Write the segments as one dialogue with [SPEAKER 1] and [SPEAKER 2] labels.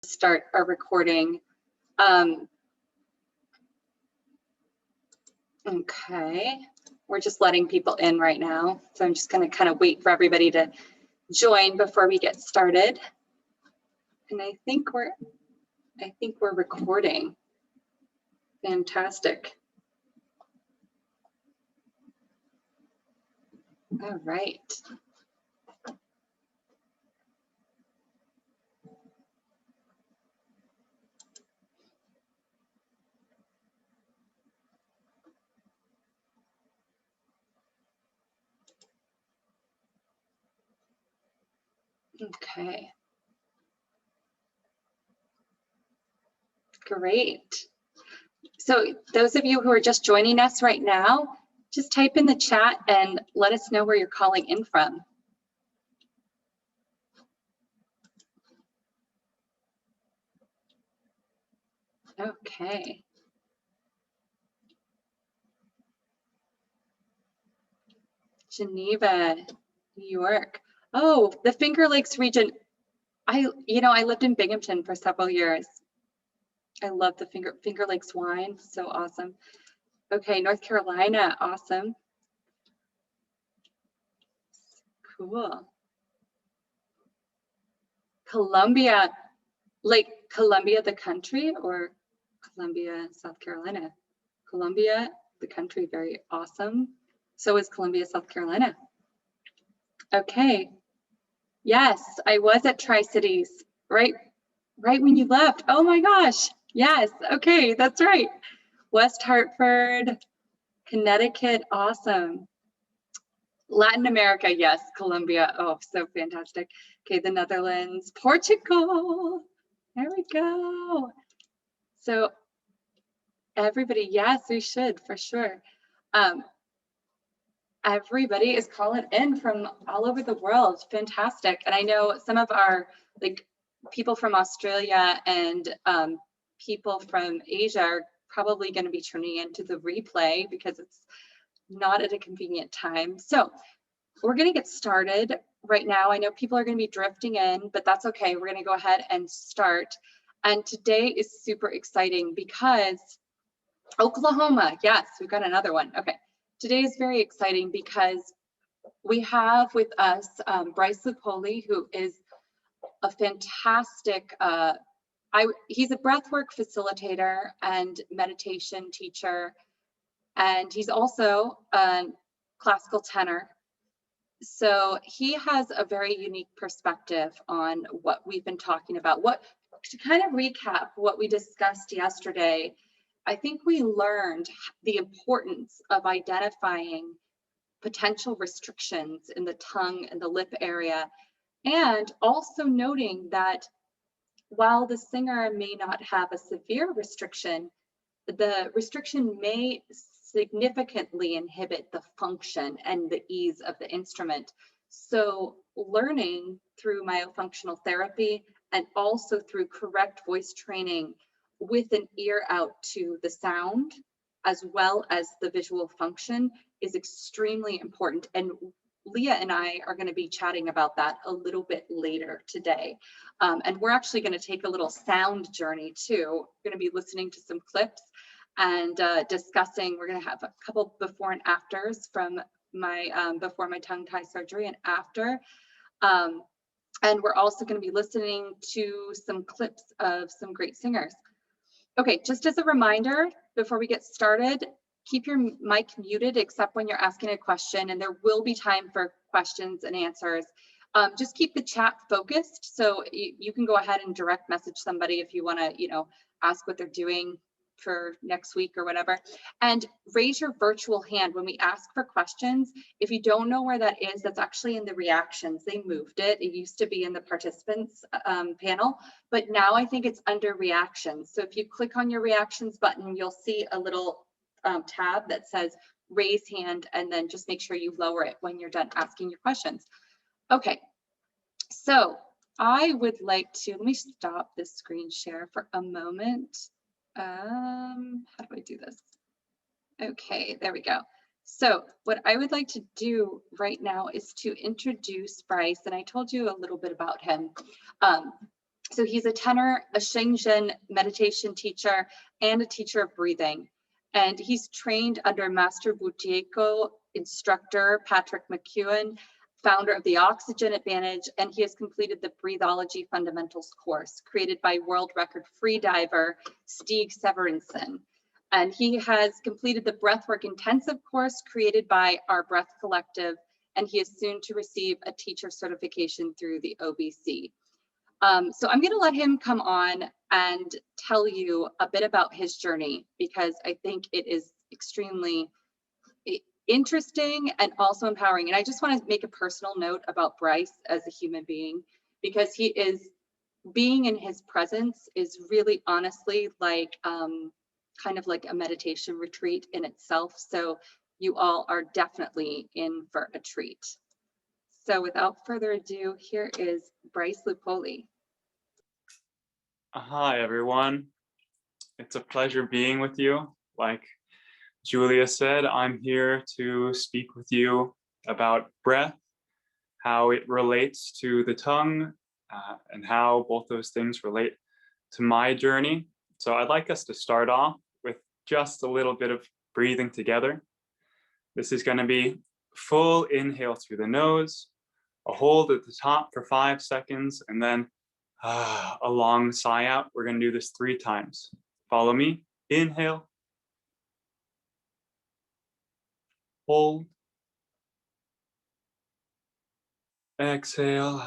[SPEAKER 1] start our recording. Okay, we're just letting people in right now, so I'm just going to kind of wait for everybody to join before we get started. And I think we're recording. Fantastic. All right. Okay. Great. So those of you who are just joining us right now, just type in the chat and let us know where you're calling in from. Okay. Geneva, New York. Oh, the Finger Lakes region. I lived in Binghamton for several years. I love the Finger Lakes wine. So awesome. Okay, North Carolina, awesome. Cool. Columbia, like Columbia the country or Columbia, South Carolina? Columbia, the country, very awesome. So is Columbia, South Carolina. Okay. Yes, I was at Tri-Cities, right when you left. Oh my gosh. Yes. Okay, that's right. West Hartford, Connecticut, awesome. Latin America, yes, Colombia. Oh, so fantastic. Okay, the Netherlands, Portugal. There we go. So everybody, yes, we should for sure. Everybody is calling in from all over the world. Fantastic. And I know some of our people from Australia and people from Asia are probably going to be tuning into the replay because it's not at a convenient time. So we're going to get started right now. I know people are going to be drifting in, but that's okay. We're going to go ahead and start. And today is super exciting because Oklahoma, yes, we've got another one. Okay. Today is very exciting because we have with us Bryce Lupoli, who is a fantastic, he's a breathwork facilitator and meditation teacher, and he's also a classical tenor. So he has a very unique perspective on what we've been talking about. To kind of recap what we discussed yesterday, I think we learned the importance of identifying potential restrictions in the tongue and the lip area, and also noting that while the singer may not have a severe restriction, the restriction may significantly inhibit the function and the ease of the instrument. So learning through myofunctional therapy and also through correct voice training with an ear out to the sound as well as the visual function is extremely important. And Leah and I are going to be chatting about that a little bit later today. And we're actually going to take a little sound journey too. We're going to be listening to some clips and discussing. We're going to have a couple before and afters from my before my tongue tie surgery and after. And we're also going to be listening to some clips of some great singers. Okay, just as a reminder, before we get started, keep your mic muted except when you're asking a question, and there will be time for questions and answers. Just keep the chat focused, so you can go ahead and direct message somebody if you want to, ask what they're doing for next week or whatever. And raise your virtual hand when we ask for questions. If you don't know where that is, that's actually in the reactions. They moved it. It used to be in the participants panel, but now I think it's under reactions. So if you click on your reactions button, you'll see a little tab that says raise hand, and then just make sure you lower it when you're done asking your questions. Okay, so I would like to, let me stop this screen share for a moment. How do I do this? Okay, there we go. So what I would like to do right now is to introduce Bryce, and I told you a little bit about him. So he's a tenor, a Shenzhen meditation teacher, and a teacher of breathing. And he's trained under Master Butieko instructor Patrick McEwen, founder of the Oxygen Advantage, and he has completed the Breathology Fundamentals course created by world record freediver Stig Severinsen. And he has completed the Breathwork Intensive course created by Our Breath Collective, and he is soon to receive a teacher certification through the OBC. So I'm going to let him come on and tell you a bit about his journey, because I think it is extremely interesting and also empowering. And I just want to make a personal note about Bryce as a human being, because he is, being in his presence is really honestly like kind of like a meditation retreat in itself. So you all are definitely in for a treat. So without further ado, here is Bryce Lupoli.
[SPEAKER 2] Hi, everyone. It's a pleasure being with you. Like Julia said, I'm here to speak with you about breath, how it relates to the tongue, and how both those things relate to my journey. So I'd like us to start off with just a little bit of breathing together. This is going to be full inhale through the nose, a hold at the top for 5 seconds, and then a long sigh out. We're going to do this 3 times. Follow me. Inhale. Hold. Exhale.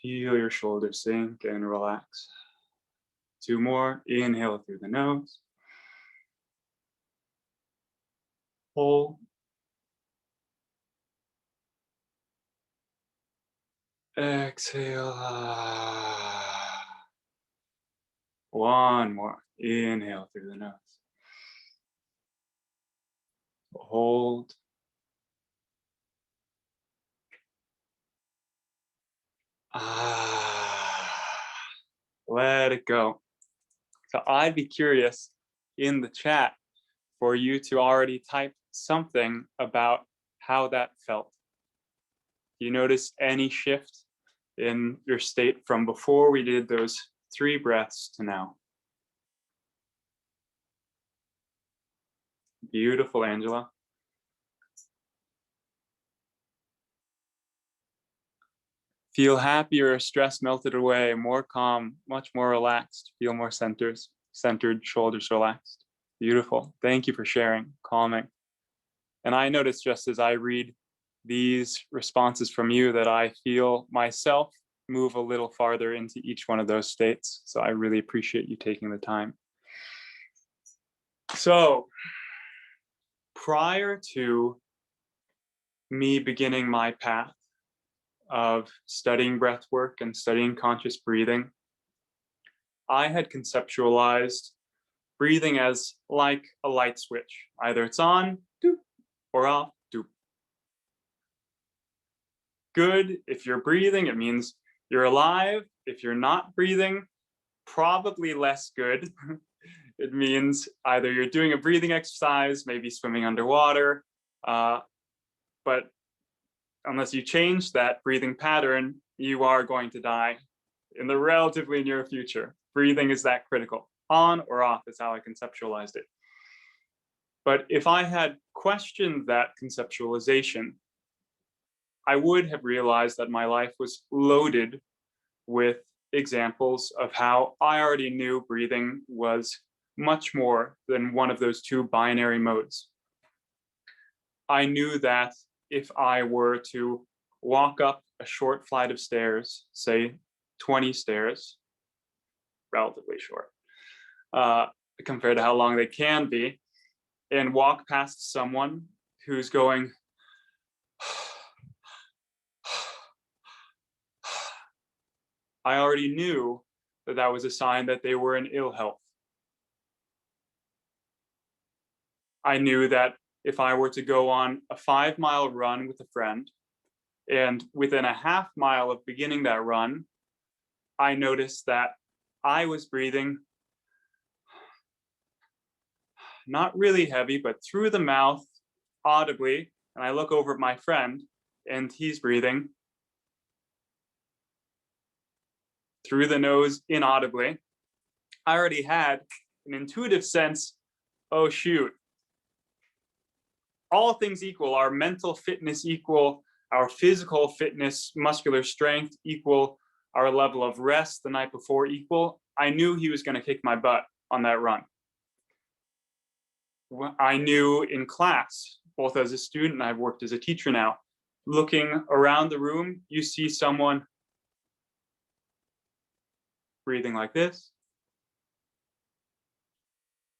[SPEAKER 2] Feel your shoulders sink and relax. 2 more. Inhale through the nose. Hold. Exhale. 1 more. Inhale through the nose. Hold. Let it go. So I'd be curious in the chat for you to already type something about how that felt. Do you notice any shift in your state from before we did those 3 breaths to now? Beautiful, Angela. Feel happier, stress melted away, more calm, much more relaxed, feel more centered, shoulders relaxed. Beautiful. Thank you for sharing, calming. And I notice just as I read these responses from you that I feel myself move a little farther into each one of those states. So I really appreciate you taking the time. So prior to me beginning my path of studying breath work and studying conscious breathing, I had conceptualized breathing as like a light switch. Either it's on, doop, or off, doop. Good, if you're breathing, it means you're alive. If you're not breathing, probably less good. It means either you're doing a breathing exercise, maybe swimming underwater, but unless you change that breathing pattern, you are going to die in the relatively near future. Breathing is that critical. On or off is how I conceptualized it. But if I had questioned that conceptualization, I would have realized that my life was loaded with examples of how I already knew breathing was much more than one of those 2 binary modes. I knew that if I were to walk up a short flight of stairs, say 20 stairs, relatively short, compared to how long they can be, and walk past someone who's going, I already knew that that was a sign that they were in ill health. I knew that if I were to go on a 5-mile run with a friend, and within a half mile of beginning that run, I noticed that I was breathing not really heavy, but through the mouth audibly. And I look over at my friend and he's breathing through the nose inaudibly, I already had an intuitive sense, oh shoot, all things equal, our mental fitness equal, our physical fitness, muscular strength equal, our level of rest the night before equal, I knew he was going to kick my butt on that run. I knew in class, both as a student and I've worked as a teacher now, looking around the room, you see someone breathing like this.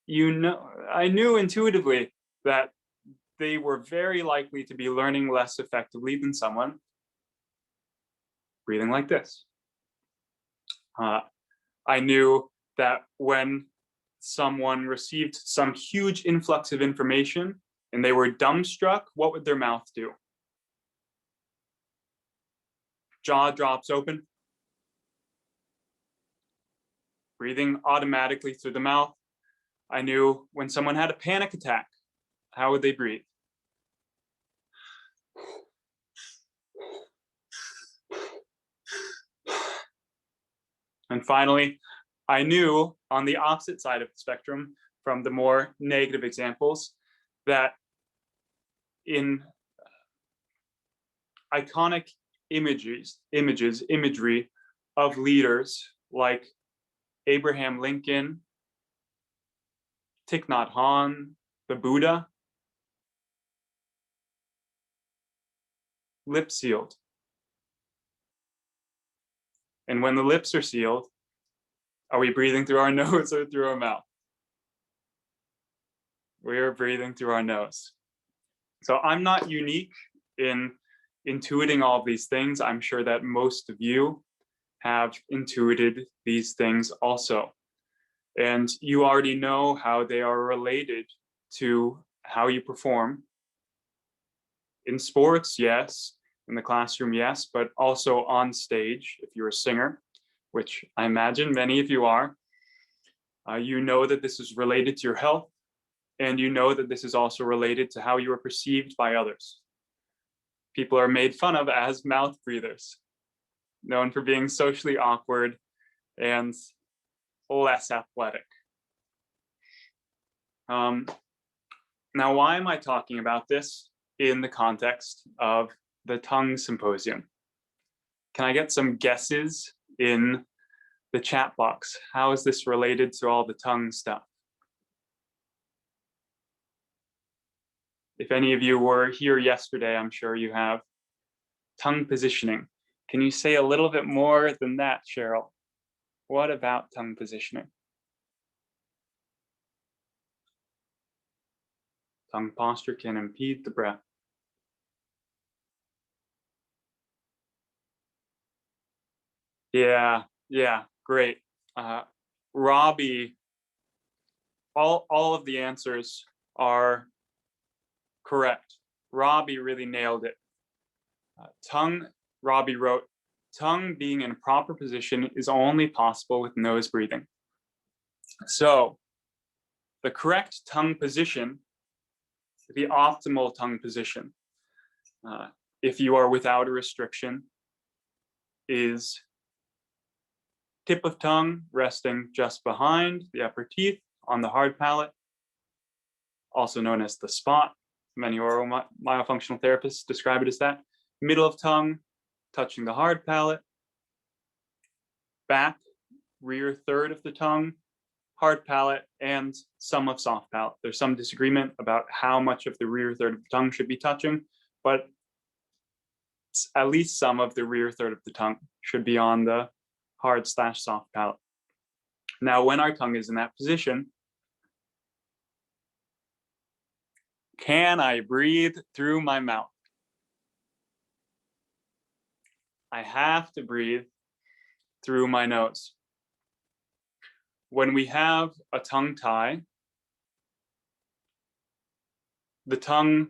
[SPEAKER 2] I knew intuitively that they were very likely to be learning less effectively than someone breathing like this. I knew that when someone received some huge influx of information and they were dumbstruck, what would their mouth do? Jaw drops open. Breathing automatically through the mouth. I knew when someone had a panic attack, how would they breathe? And finally, I knew on the opposite side of the spectrum from the more negative examples that in iconic imagery of leaders like Abraham Lincoln, Thich Nhat Hanh, the Buddha, lips sealed. And when the lips are sealed, are we breathing through our nose or through our mouth? We are breathing through our nose. So I'm not unique in intuiting all of these things. I'm sure that most of you have intuited these things also. And you already know how they are related to how you perform. In sports, yes. In the classroom, yes, but also on stage, if you're a singer, which I imagine many of you are, you know that this is related to your health, and you know that this is also related to how you are perceived by others. People are made fun of as mouth breathers, known for being socially awkward and less athletic. Now, why am I talking about this in the context of the tongue symposium? Can I get some guesses in the chat box? How is this related to all the tongue stuff? If any of you were here yesterday, I'm sure you have. Tongue positioning. Can you say a little bit more than that, Cheryl? What about tongue positioning? Tongue posture can impede the breath. Yeah, great. Robbie, all of the answers are correct. Robbie really nailed it. Robbie wrote, tongue being in a proper position is only possible with nose breathing. So the correct tongue position, the optimal tongue position, if you are without a restriction, is tip of tongue resting just behind the upper teeth on the hard palate, also known as the spot. Many oral myofunctional therapists describe it as that. Middle of tongue touching the hard palate, back, rear third of the tongue, hard palate, and some of soft palate. There's some disagreement about how much of the rear third of the tongue should be touching, but at least some of the rear third of the tongue should be on the hard/soft palate. Now, when our tongue is in that position, can I breathe through my mouth? I have to breathe through my nose. When we have a tongue tie, the tongue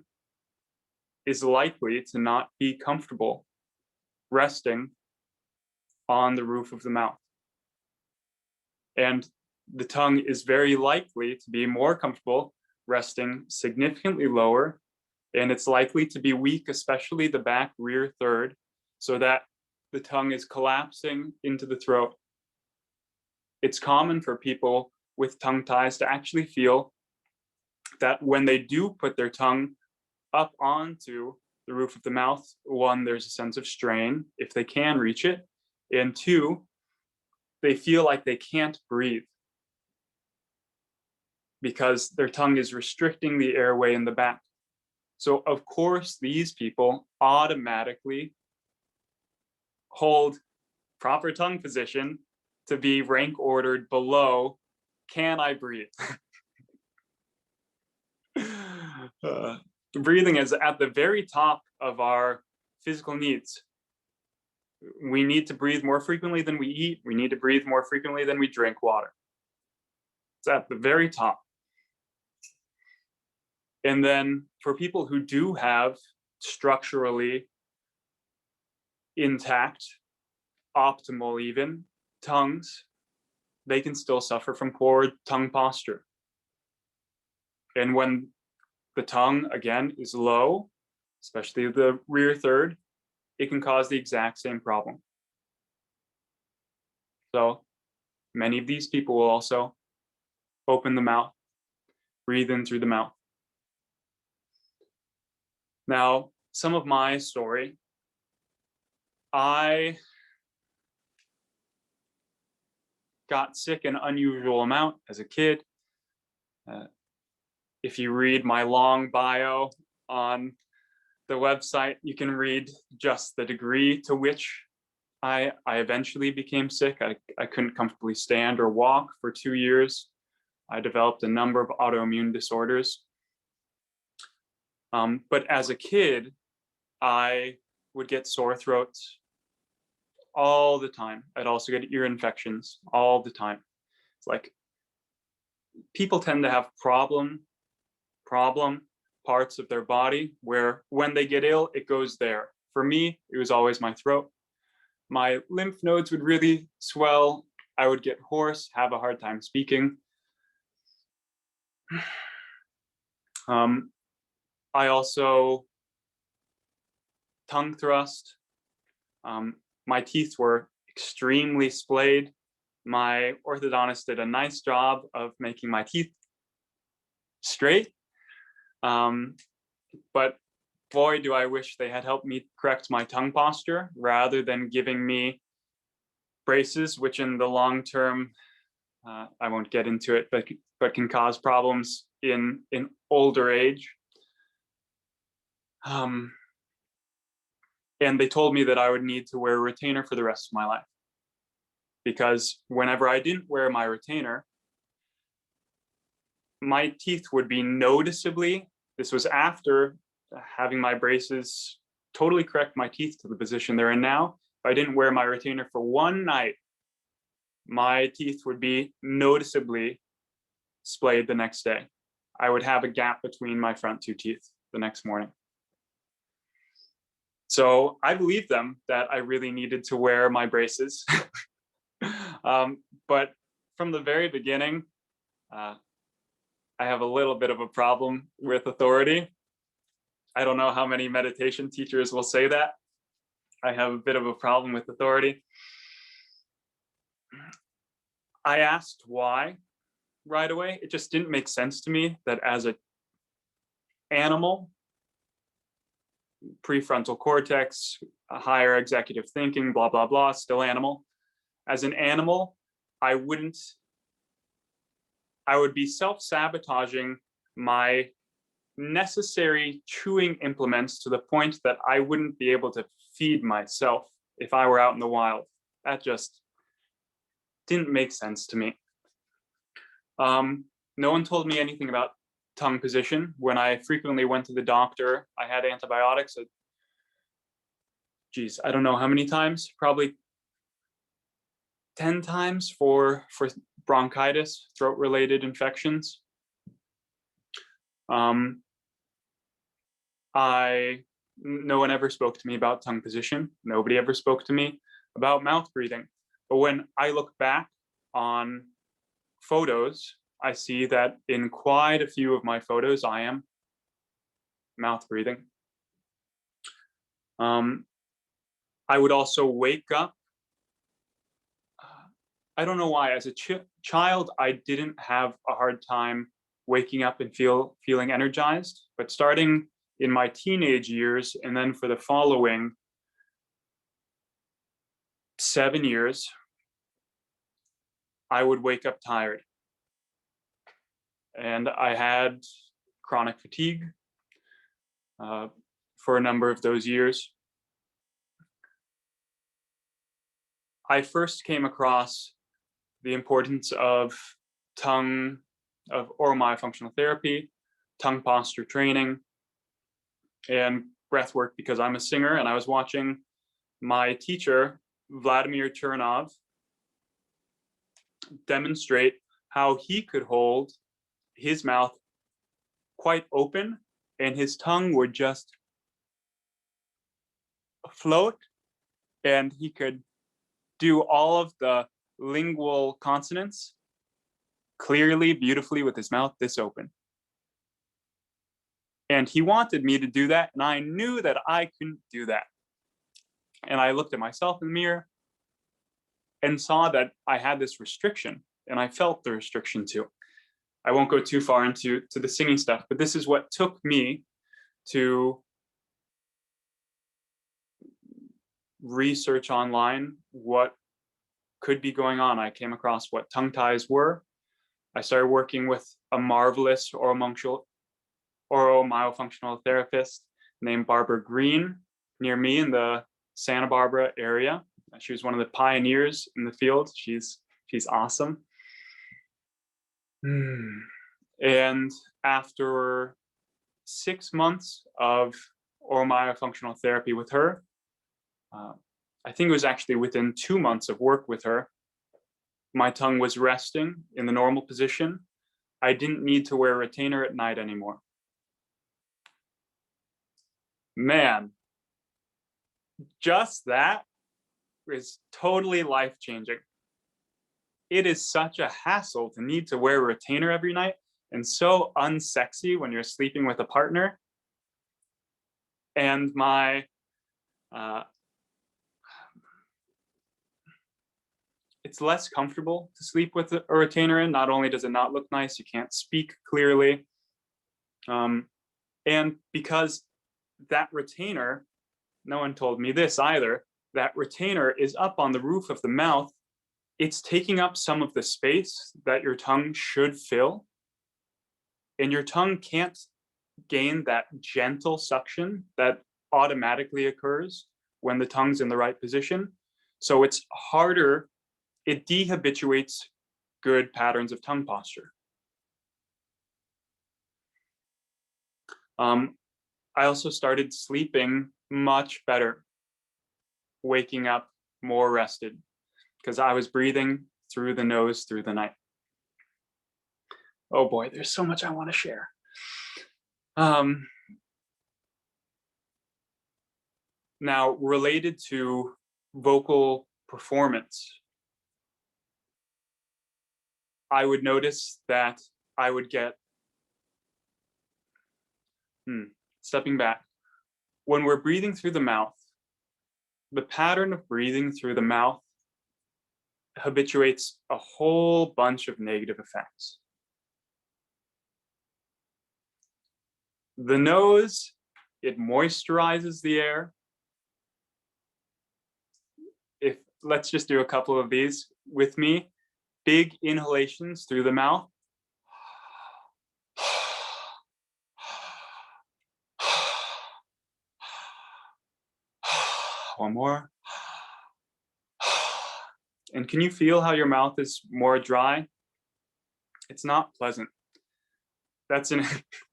[SPEAKER 2] is likely to not be comfortable resting on the roof of the mouth. And the tongue is very likely to be more comfortable resting significantly lower, and it's likely to be weak, especially the back rear third, so that the tongue is collapsing into the throat it's common for people with tongue ties to actually feel that when they do put their tongue up onto the roof of the mouth, one, there's a sense of strain if they can reach it, and two, they feel like they can't breathe because their tongue is restricting the airway in the back. So of course, these people automatically hold proper tongue position to be rank ordered below, can I breathe? Breathing is at the very top of our physical needs. We need to breathe more frequently than we eat. We need to breathe more frequently than we drink water. It's at the very top. And then for people who do have structurally intact, optimal even, tongues, they can still suffer from poor tongue posture. And when the tongue, again, is low, especially the rear third, it can cause the exact same problem. So many of these people will also open the mouth, breathe in through the mouth. Now, some of my story, I got sick an unusual amount as a kid. If you read my long bio on the website, you can read just the degree to which I eventually became sick. I couldn't comfortably stand or walk for 2 years. I developed a number of autoimmune disorders. But as a kid, I would get sore throats all the time. I'd also get ear infections all the time. It's like people tend to have problem parts of their body where when they get ill, it goes there. For me, it was always my throat. My lymph nodes would really swell. I would get hoarse, have a hard time speaking. I also tongue thrust. My teeth were extremely splayed. My orthodontist did a nice job of making my teeth straight. But boy, do I wish they had helped me correct my tongue posture rather than giving me braces, which in the long term, I won't get into it, but can cause problems in older age. And they told me that I would need to wear a retainer for the rest of my life. Because whenever I didn't wear my retainer, my teeth would be noticeably, this was after having my braces totally correct my teeth to the position they're in now. If I didn't wear my retainer for one night, my teeth would be noticeably splayed the next day. I would have a gap between my front two teeth the next morning. So I believed them that I really needed to wear my braces. But from the very beginning, I have a little bit of a problem with authority. I don't know how many meditation teachers will say that. I have a bit of a problem with authority. I asked why right away. It just didn't make sense to me that as an animal, prefrontal cortex, higher executive thinking, blah, blah, blah, still animal. As an animal, I would be self-sabotaging my necessary chewing implements to the point that I wouldn't be able to feed myself if I were out in the wild. That just didn't make sense to me. No one told me anything about tongue position. When I frequently went to the doctor, I had antibiotics. I don't know how many times, probably 10 times for bronchitis, throat-related infections. No one ever spoke to me about tongue position. Nobody ever spoke to me about mouth breathing. But when I look back on photos, I see that in quite a few of my photos, I am mouth breathing. I would also wake up. I don't know why, as a child, I didn't have a hard time waking up and feeling energized, but starting in my teenage years and then for the following 7 years, I would wake up tired. And I had chronic fatigue for a number of those years. I first came across the importance of oral myofunctional therapy, tongue posture training, and breath work because I'm a singer and I was watching my teacher, Vladimir Chernov, demonstrate how he could hold his mouth quite open and his tongue would just float, and he could do all of the lingual consonants clearly, beautifully with his mouth this open. And he wanted me to do that, and I knew that I couldn't do that. And I looked at myself in the mirror and saw that I had this restriction, and I felt the restriction too. I won't go too far into the singing stuff, but this is what took me to research online what could be going on. I came across what tongue ties were. I started working with a marvelous oral myofunctional therapist named Barbara Green near me in the Santa Barbara area. She was one of the pioneers in the field. She's awesome. And after 6 months of oral myofunctional therapy with her, I think it was actually within 2 months of work with her, my tongue was resting in the normal position. I didn't need to wear a retainer at night anymore. Man, just that is totally life-changing. It is such a hassle to need to wear a retainer every night and so unsexy when you're sleeping with a partner. And it's less comfortable to sleep with a retainer in. Not only does it not look nice, you can't speak clearly. And because that retainer, no one told me this either, that retainer is up on the roof of the mouth. It's taking up some of the space that your tongue should fill. And your tongue can't gain that gentle suction that automatically occurs when the tongue's in the right position. So it's harder, it dehabituates good patterns of tongue posture. I also started sleeping much better, waking up more rested, because I was breathing through the nose through the night. Oh boy, there's so much I want to share. Now, related to vocal performance, I would notice that I would get, stepping back, when we're breathing through the mouth, the pattern of breathing through the mouth habituates a whole bunch of negative effects. The nose, it moisturizes the air. Let's just do a couple of these with me. Big inhalations through the mouth. One more. And can you feel how your mouth is more dry? It's not pleasant. That's an,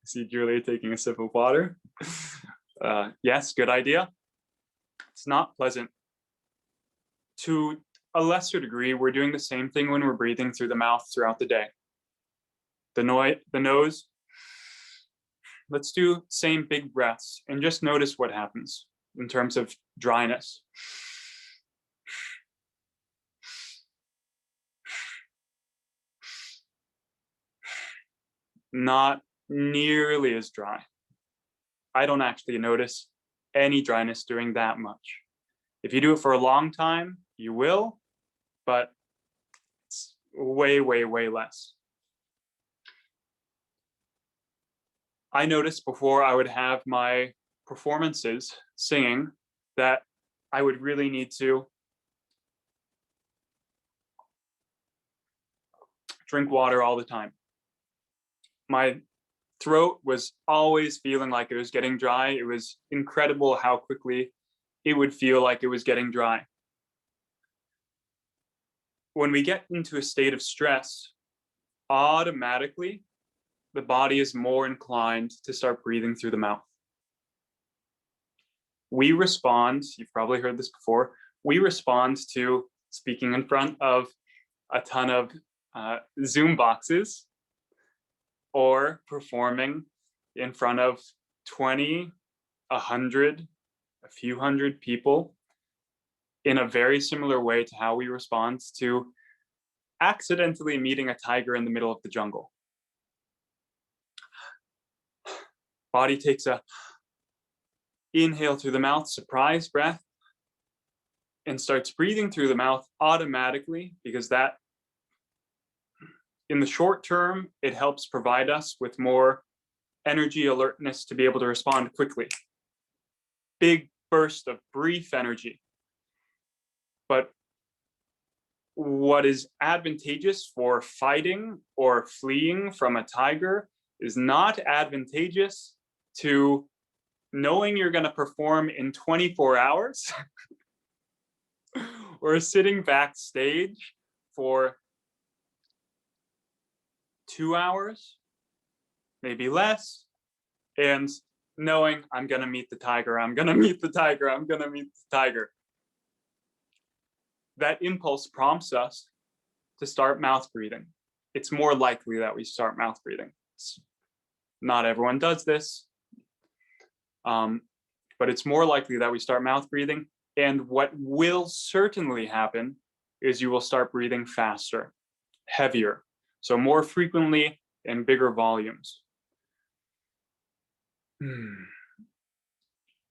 [SPEAKER 2] see Julia taking a sip of water. Yes, good idea. It's not pleasant. To a lesser degree, we're doing the same thing when we're breathing through the mouth throughout the day. The nose, let's do same big breaths and just notice what happens in terms of dryness. Not nearly as dry. I don't actually notice any dryness doing that much. If you do it for a long time, you will, but way, way, way less. I noticed before I would have my performances singing that I would really need to drink water all the time. My throat was always feeling like it was getting dry. It was incredible how quickly it would feel like it was getting dry. When we get into a state of stress, automatically, the body is more inclined to start breathing through the mouth. We respond, you've probably heard this before, we respond to speaking in front of a ton of Zoom boxes or performing in front of 20, 100, a few hundred people in a very similar way to how we respond to accidentally meeting a tiger in the middle of the jungle. Body takes a inhale through the mouth, surprise breath, and starts breathing through the mouth automatically, because that, in the short term, it helps provide us with more energy, alertness to be able to respond quickly. Big burst of brief energy. But what is advantageous for fighting or fleeing from a tiger is not advantageous to knowing you're going to perform in 24 hours or sitting backstage for 2 hours, maybe less, and knowing I'm going to meet the tiger, I'm going to meet the tiger, I'm going to meet the tiger. That impulse prompts us to start mouth breathing. It's more likely that we start mouth breathing. Not everyone does this, but it's more likely that we start mouth breathing. And what will certainly happen is you will start breathing faster, heavier, so more frequently and bigger volumes.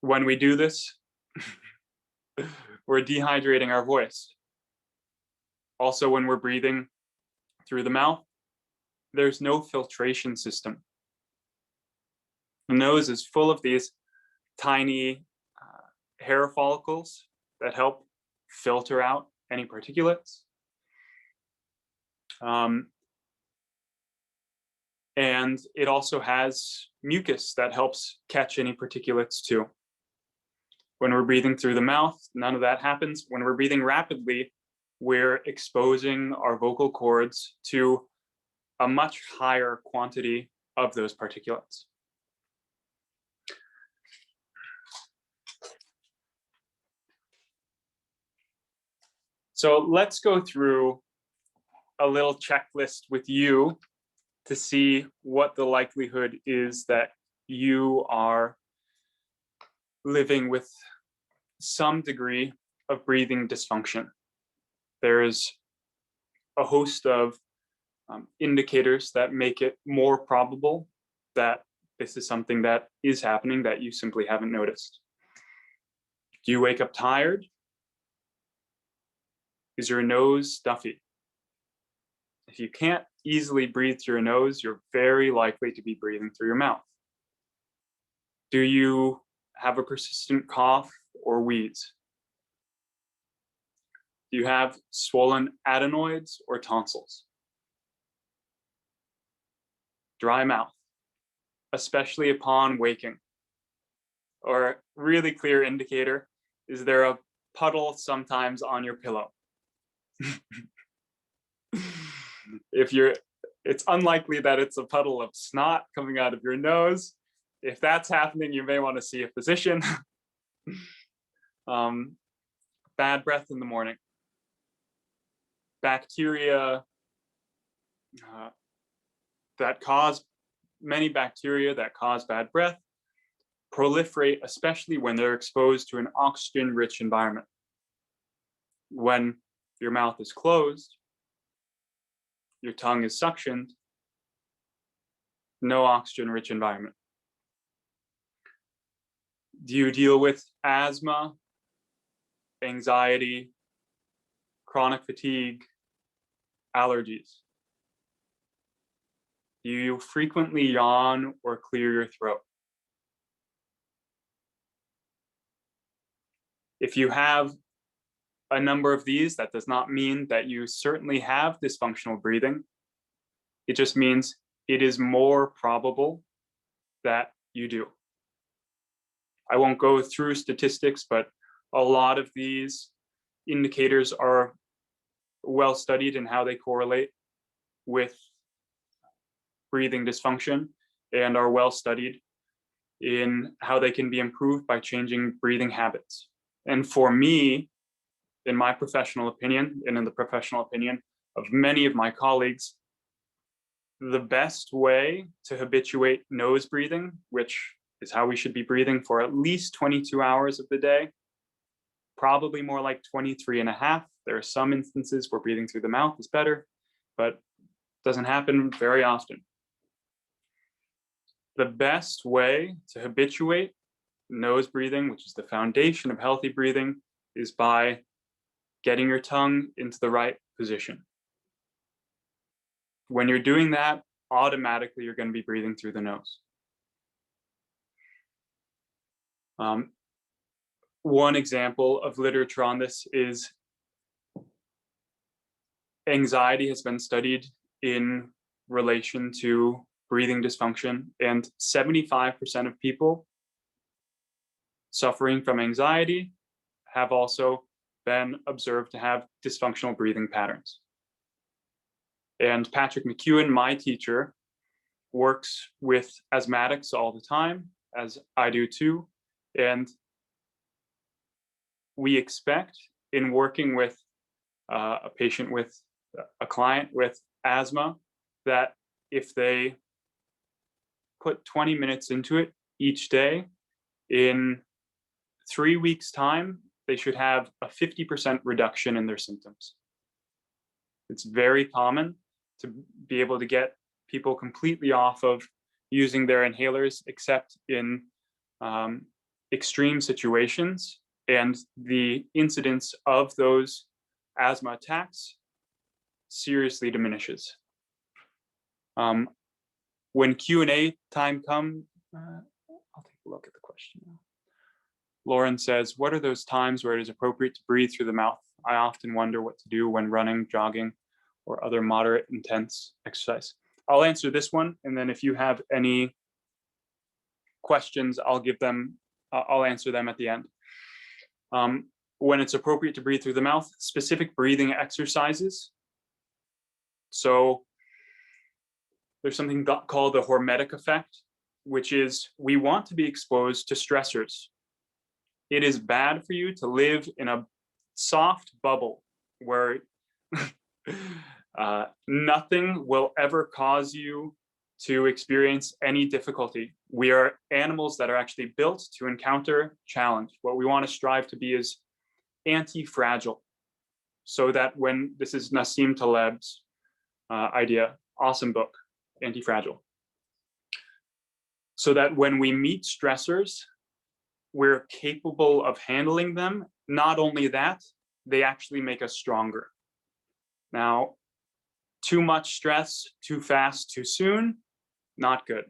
[SPEAKER 2] When we do this, we're dehydrating our voice. Also, when we're breathing through the mouth, there's no filtration system. The nose is full of these tiny hair follicles that help filter out any particulates. And it also has mucus that helps catch any particulates too. When we're breathing through the mouth, none of that happens. When we're breathing rapidly, we're exposing our vocal cords to a much higher quantity of those particulates. So let's go through a little checklist with you to see what the likelihood is that you are living with some degree of breathing dysfunction. There's a host of indicators that make it more probable that this is something that is happening that you simply haven't noticed. Do you wake up tired? Is your nose stuffy? If you can't easily breathe through your nose, you're very likely to be breathing through your mouth. Do you have a persistent cough or wheeze? Do you have swollen adenoids or tonsils? Dry mouth, especially upon waking. Or a really clear indicator, is there a puddle sometimes on your pillow? It's unlikely that it's a puddle of snot coming out of your nose. If that's happening, you may want to see a physician. Bad breath in the morning. Bacteria many bacteria that cause bad breath proliferate, especially when they're exposed to an oxygen-rich environment. When your mouth is closed, your tongue is suctioned, no oxygen-rich environment. Do you deal with asthma, anxiety, chronic fatigue, allergies? Do you frequently yawn or clear your throat? If you have a number of these, that does not mean that you certainly have dysfunctional breathing. It just means it is more probable that you do. I won't go through statistics, but a lot of these indicators are well studied in how they correlate with breathing dysfunction and are well studied in how they can be improved by changing breathing habits. And for me, in my professional opinion, and in the professional opinion of many of my colleagues, the best way to habituate nose breathing, which is how we should be breathing for at least 22 hours of the day, probably more like 23 and a half. There are some instances where breathing through the mouth is better, but it doesn't happen very often. The best way to habituate nose breathing, which is the foundation of healthy breathing, is by getting your tongue into the right position. When you're doing that, automatically you're going to be breathing through the nose. One example of literature on this is anxiety has been studied in relation to breathing dysfunction, and 75% of people suffering from anxiety have also been observed to have dysfunctional breathing patterns. And Patrick McEwen, my teacher, works with asthmatics all the time, as I do too. And we expect in working with a patient with a client with asthma that if they put 20 minutes into it each day, in 3 weeks' time, they should have a 50% reduction in their symptoms. It's very common to be able to get people completely off of using their inhalers, except in extreme situations, and the incidence of those asthma attacks seriously diminishes. When Q&A time comes, I'll take a look at the question now. Lauren says, what are those times where it is appropriate to breathe through the mouth? I often wonder what to do when running, jogging, or other moderate intense exercise. I'll answer this one, and then if you have any questions, I'll answer them at the end. When it's appropriate to breathe through the mouth, specific breathing exercises. So there's something called the hormetic effect, which is we want to be exposed to stressors. It is bad for you to live in a soft bubble where nothing will ever cause you to experience any difficulty. We are animals that are actually built to encounter challenge. What we want to strive to be is anti-fragile, so that when, this is Nassim Taleb's idea, awesome book, Anti-Fragile. So that when we meet stressors, we're capable of handling them. Not only that, they actually make us stronger. Now, too much stress, too fast, too soon, not good.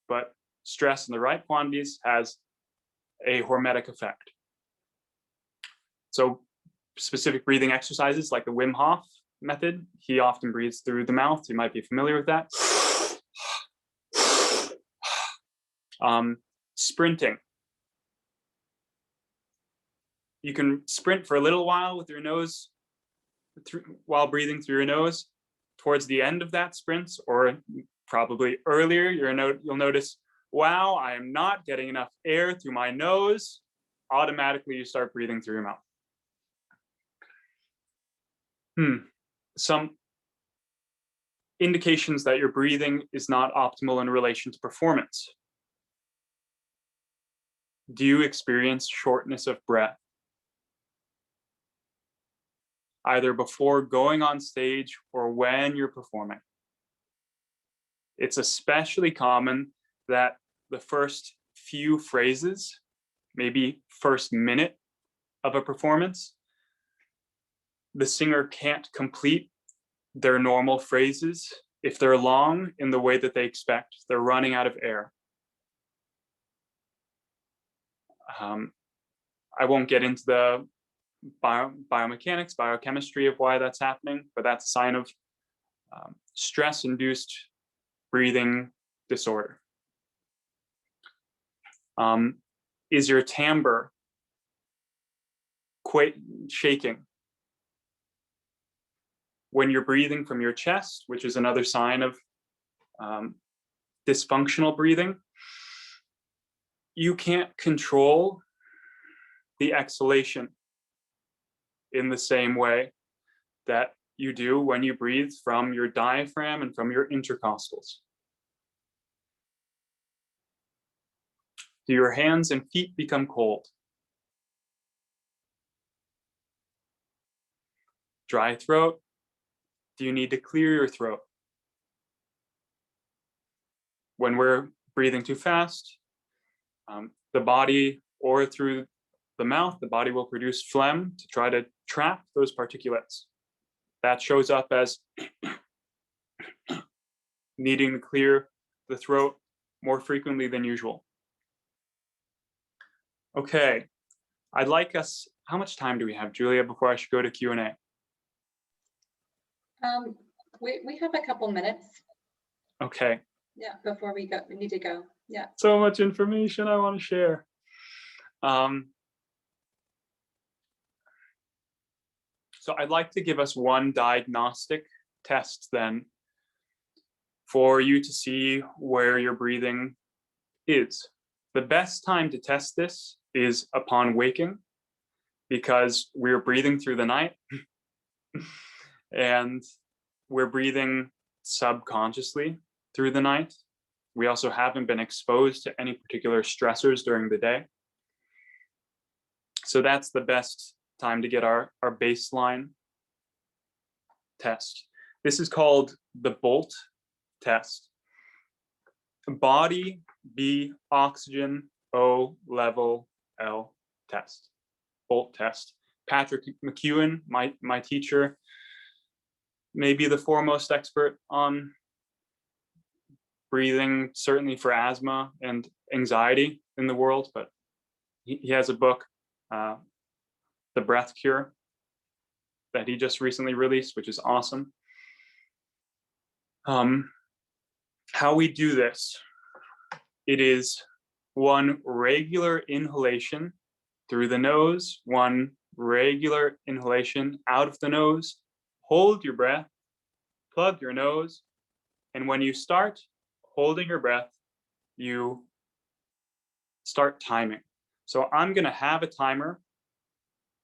[SPEAKER 2] But stress in the right quantities has a hormetic effect. So specific breathing exercises like the Wim Hof method, he often breathes through the mouth. You might be familiar with that. Sprinting. You can sprint for a little while with your nose, while breathing through your nose. Towards the end of that sprint, or probably earlier, you'll notice, wow, I am not getting enough air through my nose. Automatically, you start breathing through your mouth. Some indications that your breathing is not optimal in relation to performance. Do you experience shortness of breath? Either before going on stage or when you're performing. It's especially common that the first few phrases, maybe first minute of a performance, the singer can't complete their normal phrases. If they're long in the way that they expect, they're running out of air. I won't get into the biomechanics, biochemistry of why that's happening, but that's a sign of stress-induced breathing disorder. Is your timbre shaking? When you're breathing from your chest, which is another sign of dysfunctional breathing, you can't control the exhalation in the same way that you do when you breathe from your diaphragm and from your intercostals. Do your hands and feet become cold? Dry throat? Do you need to clear your throat? When we're breathing too fast, the body, or through the mouth, the body will produce phlegm to try to trap those particulates. That shows up as needing to clear the throat more frequently than usual. Okay, I'd like us, how much time do we have, Julia, before I should go to Q&A?
[SPEAKER 1] We have a couple minutes.
[SPEAKER 2] Okay.
[SPEAKER 1] Yeah, before we need to go. Yeah.
[SPEAKER 2] So much information I want to share. So I'd like to give us one diagnostic test then for you to see where your breathing is. The best time to test this is upon waking, because we're breathing through the night and we're breathing subconsciously through the night. We also haven't been exposed to any particular stressors during the day. So that's the best time to get our baseline test. This is called the BOLT test. Body, B, oxygen, O, level, L test. BOLT test. Patrick McEwen, my teacher, maybe the foremost expert on breathing, certainly for asthma and anxiety in the world, but he has a book, The Breath Cure, that he just recently released, which is awesome. How we do this, it is one regular inhalation through the nose, one regular inhalation out of the nose, hold your breath, plug your nose, and when you start holding your breath, you start timing. So I'm going to have a timer.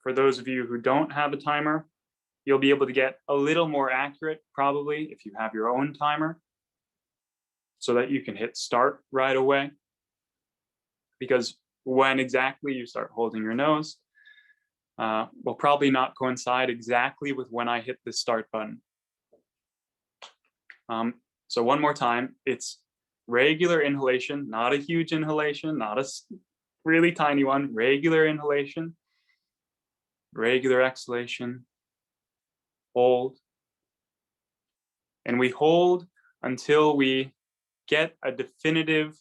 [SPEAKER 2] For those of you who don't have a timer, you'll be able to get a little more accurate probably if you have your own timer, so that you can hit start right away. Because when exactly you start holding your nose will probably not coincide exactly with when I hit the start button. So one more time, it's regular inhalation, not a huge inhalation, not a really tiny one, regular inhalation, regular exhalation, hold. And we hold until we get a definitive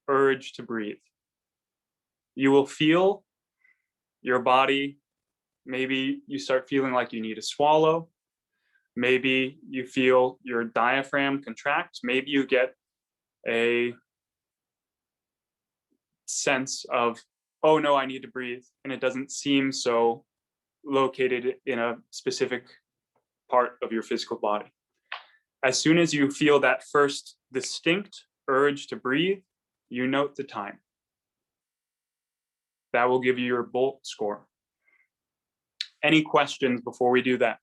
[SPEAKER 2] urge to breathe. You will feel your body, maybe you start feeling like you need to swallow. Maybe you feel your diaphragm contract. Maybe you get a sense of, oh no, I need to breathe. And it doesn't seem so located in a specific part of your physical body. As soon as you feel that first distinct urge to breathe, you note the time. That will give you your BOLT score. Any questions before we do that?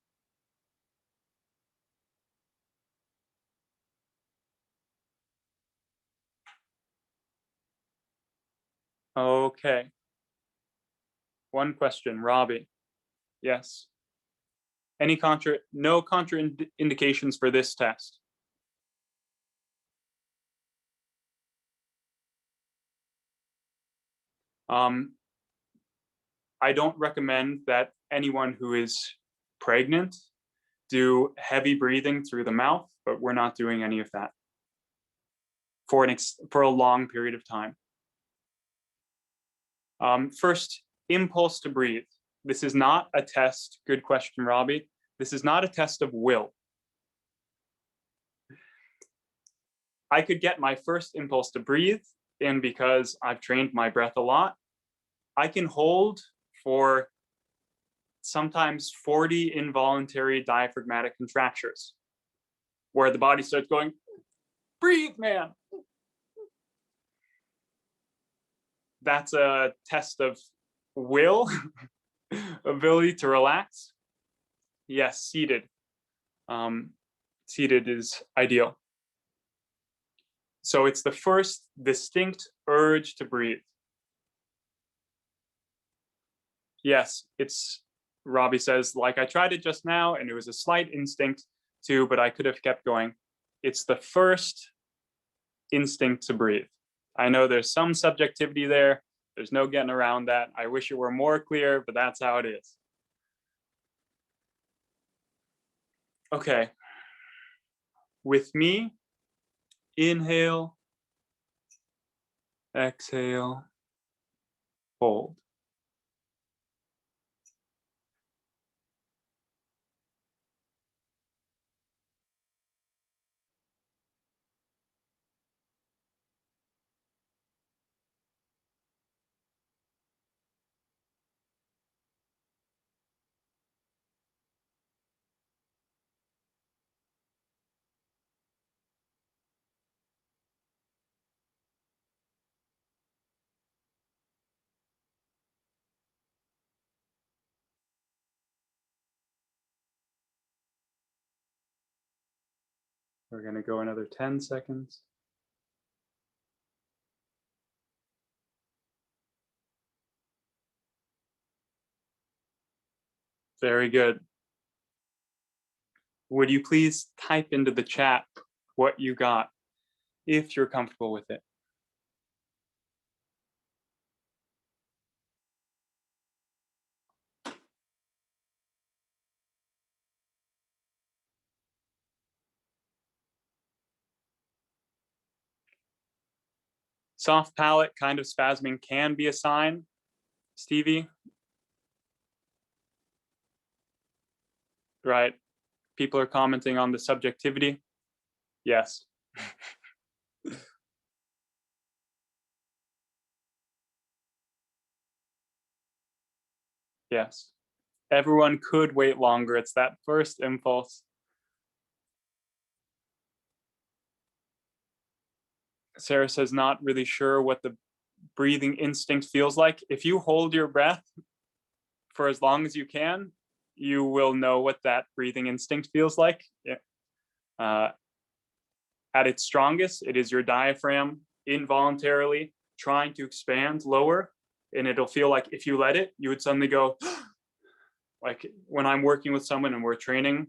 [SPEAKER 2] Okay. One question, Robbie. Yes. No contraindications for this test? I don't recommend that anyone who is pregnant do heavy breathing through the mouth, but we're not doing any of that for a long period of time. First, impulse to breathe. This is not a test. Good question, Robbie. This is not a test of will. I could get my first impulse to breathe in because I've trained my breath a lot. I can hold for sometimes 40 involuntary diaphragmatic contractures, where the body starts going, breathe, man. That's a test of will, ability to relax. Yes, seated. Seated is ideal. So it's the first distinct urge to breathe. Yes, it's, Robbie says, like I tried it just now and it was a slight instinct too, but I could have kept going. It's the first instinct to breathe. I know there's some subjectivity there. There's no getting around that. I wish it were more clear, but that's how it is. Okay. With me, inhale, exhale, hold. We're going to go another 10 seconds. Very good. Would you please type into the chat what you got, if you're comfortable with it? Soft palate, kind of spasming can be a sign. Stevie? Right. People are commenting on the subjectivity. Yes. Yes. Everyone could wait longer. It's that first impulse. Sarah says, not really sure what the breathing instinct feels like. If you hold your breath for as long as you can, you will know what that breathing instinct feels like. At its strongest, it is your diaphragm involuntarily trying to expand lower, and it'll feel like if you let it, you would suddenly go, like when I'm working with someone and we're training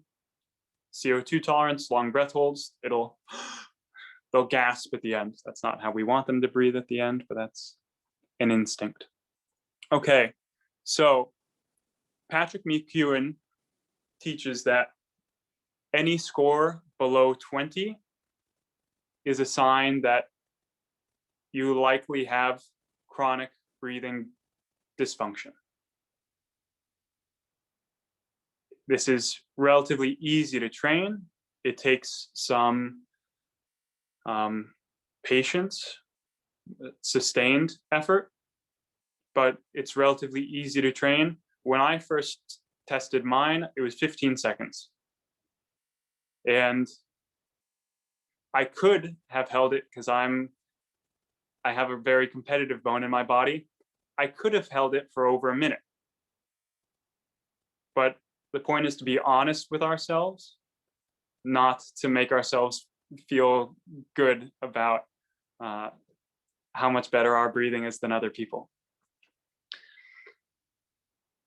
[SPEAKER 2] CO2 tolerance, long breath holds, they'll gasp at the end. That's not how we want them to breathe at the end, but that's an instinct. Okay, so Patrick McEwen teaches that any score below 20 is a sign that you likely have chronic breathing dysfunction. This is relatively easy to train. It takes some patience, sustained effort, but it's relatively easy to train. When I first tested mine, it was 15 seconds. And I could have held it because I have a very competitive bone in my body. I could have held it for over a minute. But the point is to be honest with ourselves, not to make ourselves feel good about how much better our breathing is than other people.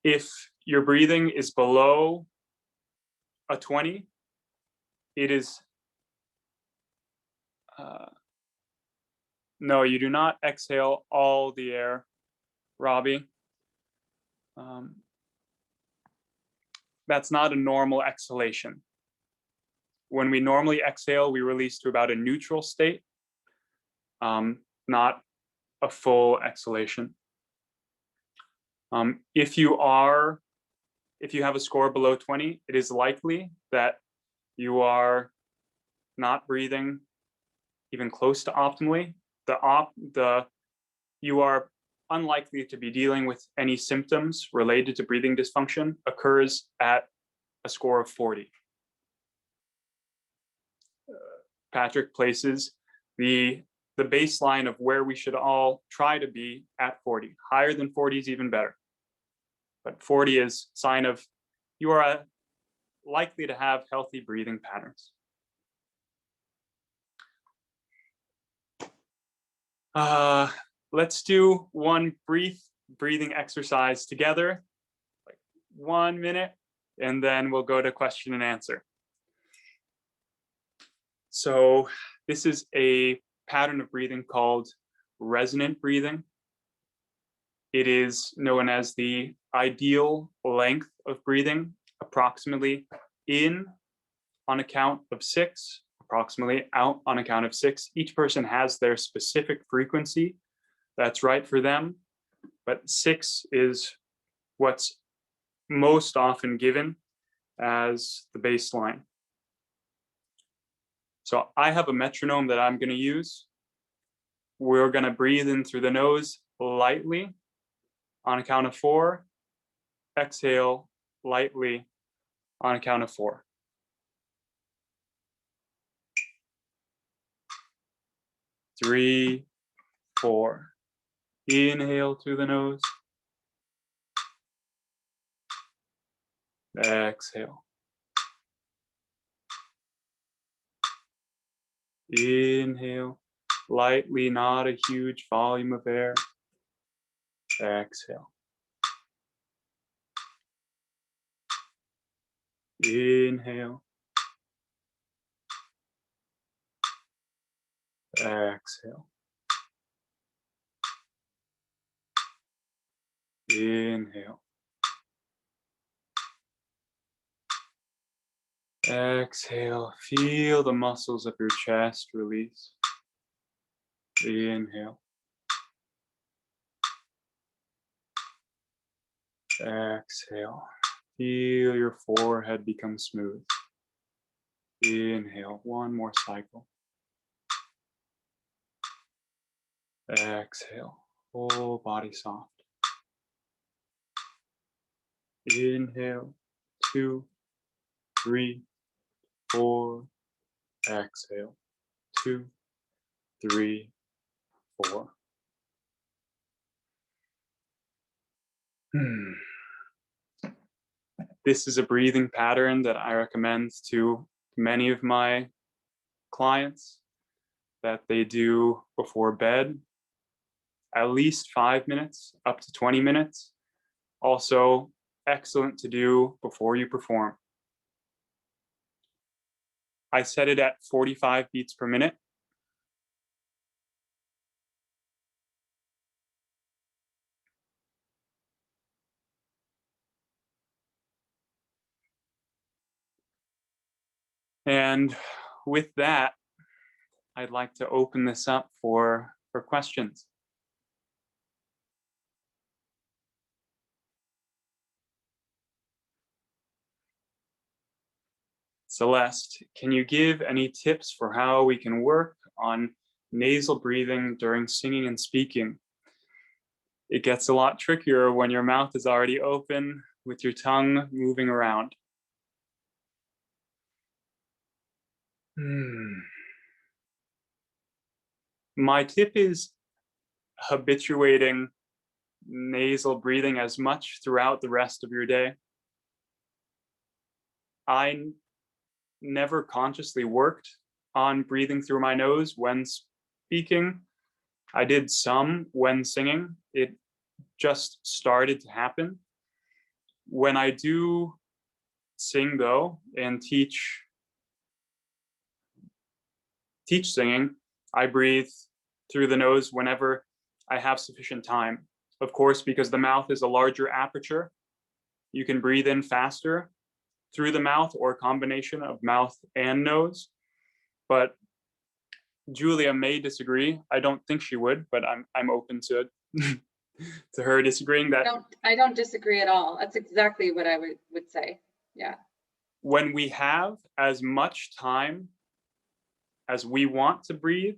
[SPEAKER 2] If your breathing is below a 20, it is, no, you do not exhale all the air, Robbie. that's not a normal exhalation. When we normally exhale, we release to about a neutral state, not a full exhalation. If you have a score below 20, it is likely that you are not breathing even close to optimally. You are unlikely to be dealing with any symptoms related to breathing dysfunction occurs at a score of 40. Patrick places the baseline of where we should all try to be at 40. Higher than 40 is even better. But 40 is a sign of you are likely to have healthy breathing patterns. Let's do one brief breathing exercise together, like 1 minute, and then we'll go to question and answer. So this is a pattern of breathing called resonant breathing. It is known as the ideal length of breathing, approximately in on a count of 6, approximately out on a count of 6. Each person has their specific frequency that's right for them, but 6 is what's most often given as the baseline. So I have a metronome that I'm going to use. We're going to breathe in through the nose lightly on a count of 4. Exhale lightly on a count of 4. 3, 4. Inhale through the nose. Exhale. Inhale lightly, not a huge volume of air. Exhale. Inhale. Exhale. Inhale. Exhale. Feel the muscles of your chest release. Inhale. Exhale. Feel your forehead become smooth. Inhale. One more cycle. Exhale. Whole body soft. Inhale. 2, 3, 4. Exhale. 2, 3, 4. This is a breathing pattern that I recommend to many of my clients that they do before bed, at least 5 minutes, up to 20 minutes. Also excellent to do before you perform. I set it at 45 beats per minute. And with that, I'd like to open this up for questions. Celeste, can you give any tips for how we can work on nasal breathing during singing and speaking? It gets a lot trickier when your mouth is already open with your tongue moving around. My tip is habituating nasal breathing as much throughout the rest of your day. I never consciously worked on breathing through my nose when speaking. I did some when singing. It just started to happen. When I do sing though and teach singing, I breathe through the nose whenever I have sufficient time. Of course, because the mouth is a larger aperture, you can breathe in faster through the mouth or a combination of mouth and nose. But Julia may disagree. I don't think she would, but I'm open to to her disagreeing that
[SPEAKER 1] I don't disagree at all. That's exactly what I would say. Yeah.
[SPEAKER 2] When we have as much time as we want to breathe,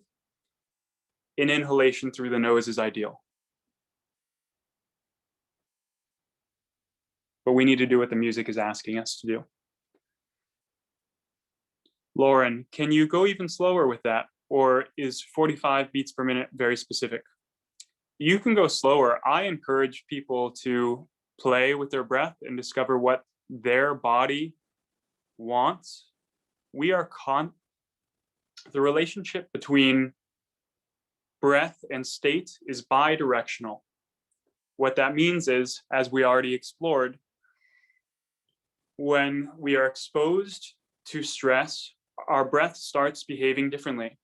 [SPEAKER 2] an inhalation through the nose is ideal. But we need to do what the music is asking us to do. Lauren, can you go even slower with that? Or is 45 beats per minute very specific? You can go slower. I encourage people to play with their breath and discover what their body wants. The relationship between breath and state is bidirectional. What that means is, as we already explored, when we are exposed to stress, our breath starts behaving differently.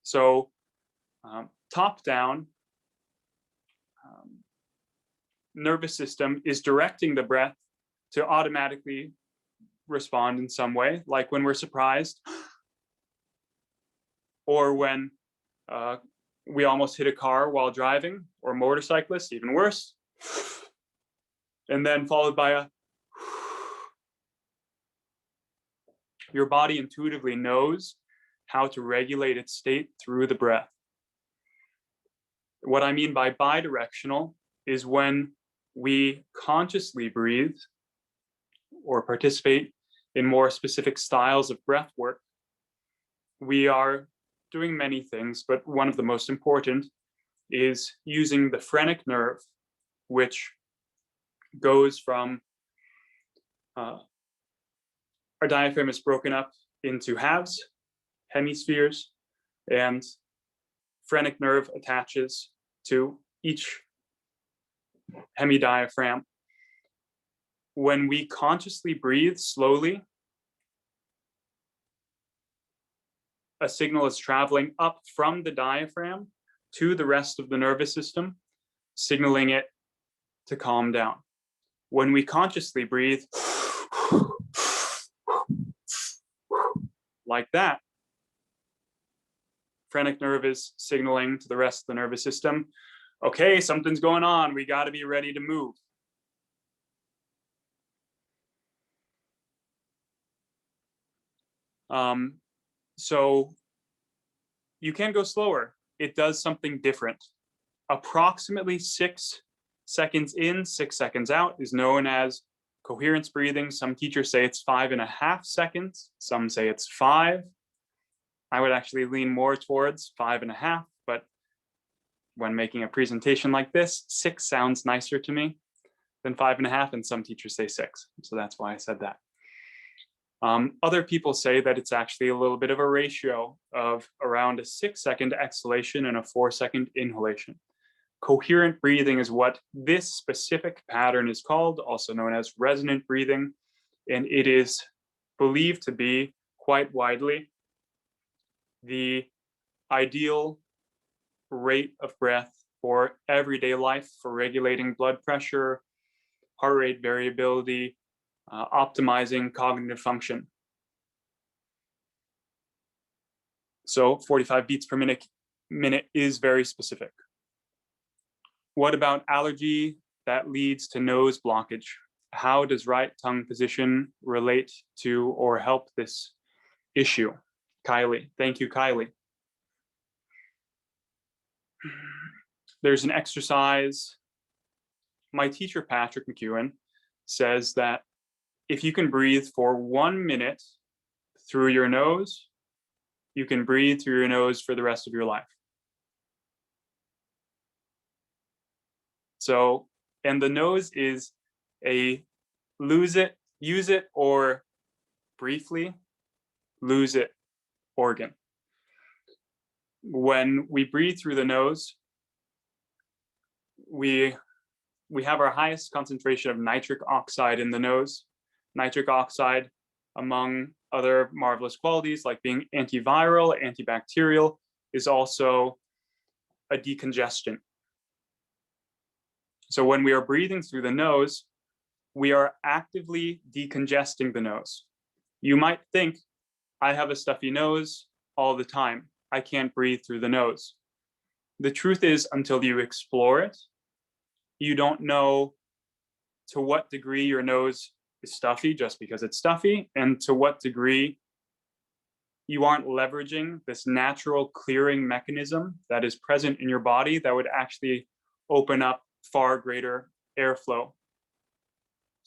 [SPEAKER 2] So top down, nervous system is directing the breath to automatically respond in some way, like when we're surprised, or when we almost hit a car while driving, or motorcyclists, even worse, and then followed by a your body intuitively knows how to regulate its state through the breath. What I mean by bidirectional is when we consciously breathe or participate in more specific styles of breath work, we are doing many things, but one of the most important is using the phrenic nerve, which goes from our diaphragm is broken up into halves, hemispheres, and phrenic nerve attaches to each hemidiaphragm. When we consciously breathe slowly, a signal is traveling up from the diaphragm to the rest of the nervous system, signaling it to calm down. When we consciously breathe like that, phrenic nerve is signaling to the rest of the nervous system, okay, something's going on, we got to be ready to move. So you can go slower. It does something different. Approximately 6 seconds in, 6 seconds out is known as coherence breathing. Some teachers say it's 5.5 seconds. Some say it's 5. I would actually lean more towards 5.5, but when making a presentation like this, 6 sounds nicer to me than 5.5, and some teachers say 6. So that's why I said that. Other people say that it's actually a little bit of a ratio of around a 6-second exhalation and a 4-second inhalation. Coherent breathing is what this specific pattern is called, also known as resonant breathing, and it is believed to be quite widely the ideal rate of breath for everyday life, for regulating blood pressure, heart rate variability, optimizing cognitive function. So 45 beats per minute is very specific. What about allergy that leads to nose blockage? How does right tongue position relate to or help this issue? Kylie, thank you, Kylie. There's an exercise. My teacher, Patrick McEwen, says that if you can breathe for 1 minute through your nose, you can breathe through your nose for the rest of your life. So, and the nose is a use it, or briefly lose it organ. When we breathe through the nose, we have our highest concentration of nitric oxide in the nose. Nitric oxide, among other marvelous qualities like being antiviral, antibacterial, is also a decongestant. So when we are breathing through the nose, we are actively decongesting the nose. You might think, I have a stuffy nose all the time. I can't breathe through the nose. The truth is, until you explore it, you don't know to what degree your nose is stuffy just because it's stuffy, and to what degree you aren't leveraging this natural clearing mechanism that is present in your body that would actually open up far greater airflow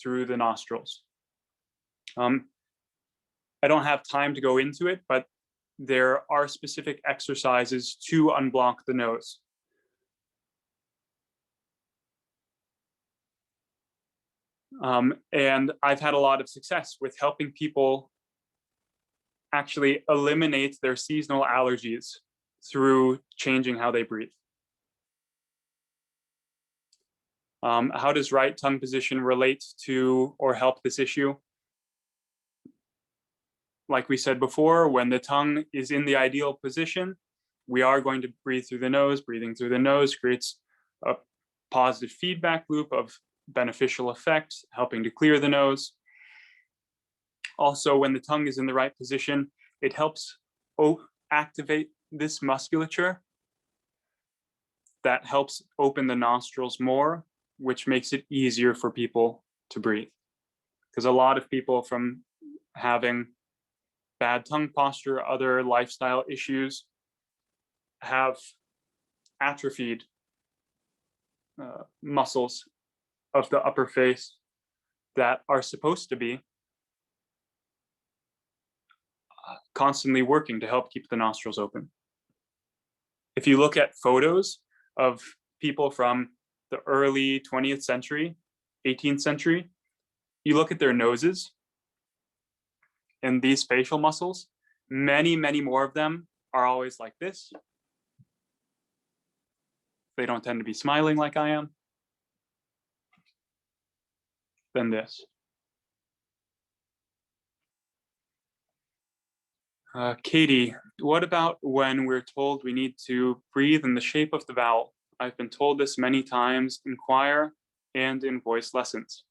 [SPEAKER 2] through the nostrils. I don't have time to go into it, but there are specific exercises to unblock the nose. And I've had a lot of success with helping people actually eliminate their seasonal allergies through changing how they breathe. How does right tongue position relate to or help this issue? Like we said before, when the tongue is in the ideal position, we are going to breathe through the nose. Breathing through the nose creates a positive feedback loop of beneficial effect, helping to clear the nose. Also, when the tongue is in the right position, it helps activate this musculature that helps open the nostrils more, which makes it easier for people to breathe. Because a lot of people, from having bad tongue posture, other lifestyle issues, have atrophied muscles of the upper face that are supposed to be constantly working to help keep the nostrils open. If you look at photos of people from the early 20th century, 18th century, you look at their noses and these facial muscles, many, many more of them are always like this. They don't tend to be smiling like I am. Than this. Katie, what about when we're told we need to breathe in the shape of the vowel? I've been told this many times in choir and in voice lessons.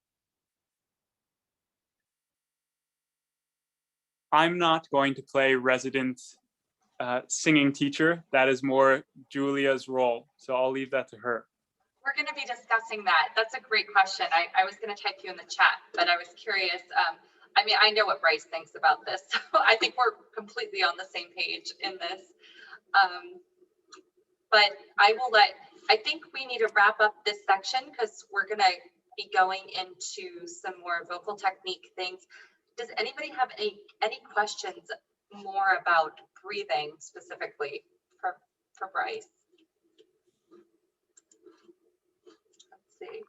[SPEAKER 2] I'm not going to play resident singing teacher. That is more Julia's role, so I'll leave that to her.
[SPEAKER 1] We're going to be discussing that. That's a great question. I was going to type you in the chat, but I was curious. I mean, I know what Bryce thinks about this. So I think we're completely on the same page in this. But I think we need to wrap up this section because we're going to be going into some more vocal technique things. Does anybody have any questions more about breathing specifically for Bryce? Let's see.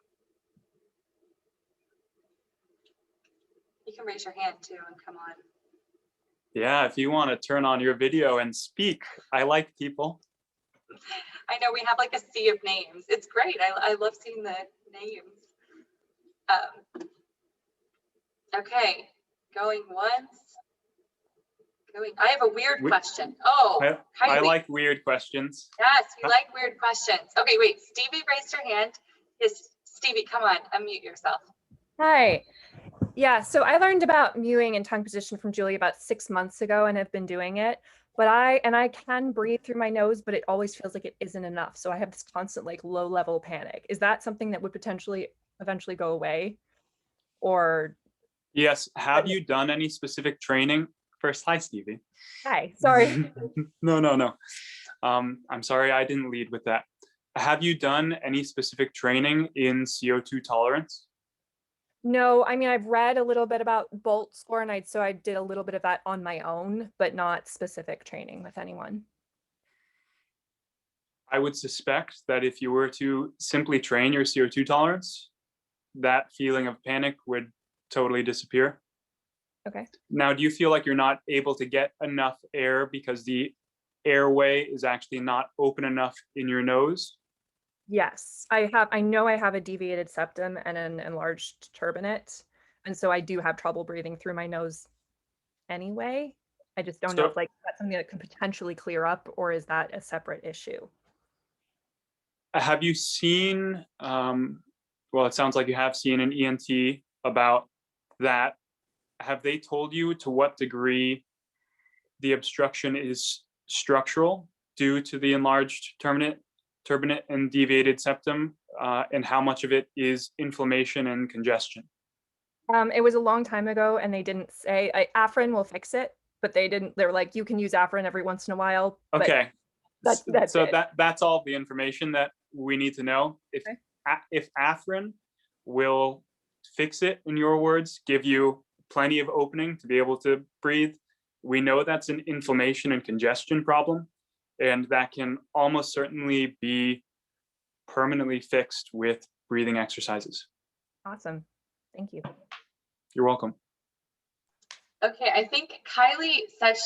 [SPEAKER 1] You can raise your hand too and come on.
[SPEAKER 2] Yeah, if you want to turn on your video and speak. I like people.
[SPEAKER 1] I know we have like a sea of names. It's great. I love seeing the names. Okay, going once. I have a weird question. Oh,
[SPEAKER 2] I like weird questions.
[SPEAKER 1] Yes, we like weird questions. Okay, wait, Stevie raised her hand. Yes, Stevie, come on, unmute yourself.
[SPEAKER 3] Hi. Yeah, so I learned about mewing and tongue position from Julie about 6 months ago and have been doing it. But I can breathe through my nose, but it always feels like it isn't enough. So I have this constant like low level panic. Is that something that would potentially eventually go away? Or
[SPEAKER 2] yes, have you done any specific training? First, hi, Stevie.
[SPEAKER 3] Hi, sorry.
[SPEAKER 2] No. I'm sorry I didn't lead with that. Have you done any specific training in CO2 tolerance?
[SPEAKER 3] No, I mean, I've read a little bit about Bolt score, and so I did a little bit of that on my own, but not specific training with anyone.
[SPEAKER 2] I would suspect that if you were to simply train your CO2 tolerance, that feeling of panic would totally disappear.
[SPEAKER 3] Okay. Now,
[SPEAKER 2] do you feel like you're not able to get enough air because the airway is actually not open enough in your nose?
[SPEAKER 3] Yes, I know I have a deviated septum and an enlarged turbinate. And so I do have trouble breathing through my nose anyway. I just don't know if like that's something that could potentially clear up, or is that a separate issue?
[SPEAKER 2] Have you seen, well, it sounds like you have seen an ENT about that. Have they told you to what degree the obstruction is structural due to the enlarged turbinate and deviated septum, and how much of it is inflammation and congestion?
[SPEAKER 3] It was a long time ago, and they didn't say. Afrin will fix it, but they didn't. They're like, you can use Afrin every once in a while. But
[SPEAKER 2] Okay.
[SPEAKER 3] that's
[SPEAKER 2] So
[SPEAKER 3] it.
[SPEAKER 2] that's all the information that we need to know.
[SPEAKER 3] Okay.
[SPEAKER 2] If Afrin will fix it, in your words, give you plenty of opening to be able to breathe, we know that's an inflammation and congestion problem, and that can almost certainly be permanently fixed with breathing exercises.
[SPEAKER 3] Awesome. Thank you.
[SPEAKER 2] You're welcome.
[SPEAKER 1] Okay, I think Kylie said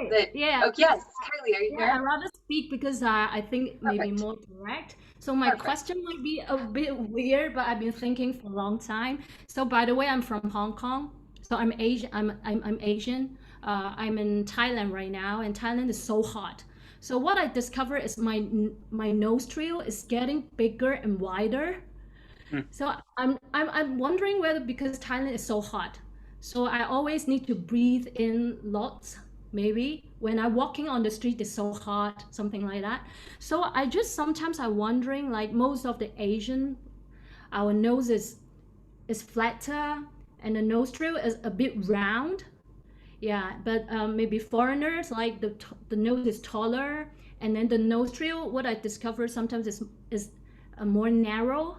[SPEAKER 1] that.
[SPEAKER 4] Yeah.
[SPEAKER 1] Oh, yes, Kylie, are you
[SPEAKER 4] Yeah, I'd
[SPEAKER 1] here?
[SPEAKER 4] rather speak because I think maybe
[SPEAKER 1] Perfect.
[SPEAKER 4] more direct. So my
[SPEAKER 1] Perfect.
[SPEAKER 4] question might be a bit weird, but I've been thinking for a long time. So by the way, I'm from Hong Kong. So I'm Asian. I'm Asian. I'm in Thailand right now, and Thailand is so hot. So what I discovered is my nostril is getting bigger and wider. So I'm wondering whether because Thailand is so hot, so I always need to breathe in lots. Maybe when I'm walking on the street, it's so hot, something like that. So I just sometimes I'm wondering, like most of the Asian, our nose is flatter and the nostril is a bit round. Yeah, but maybe foreigners like the nose is taller, and then the nostril. What I discovered sometimes is more narrow.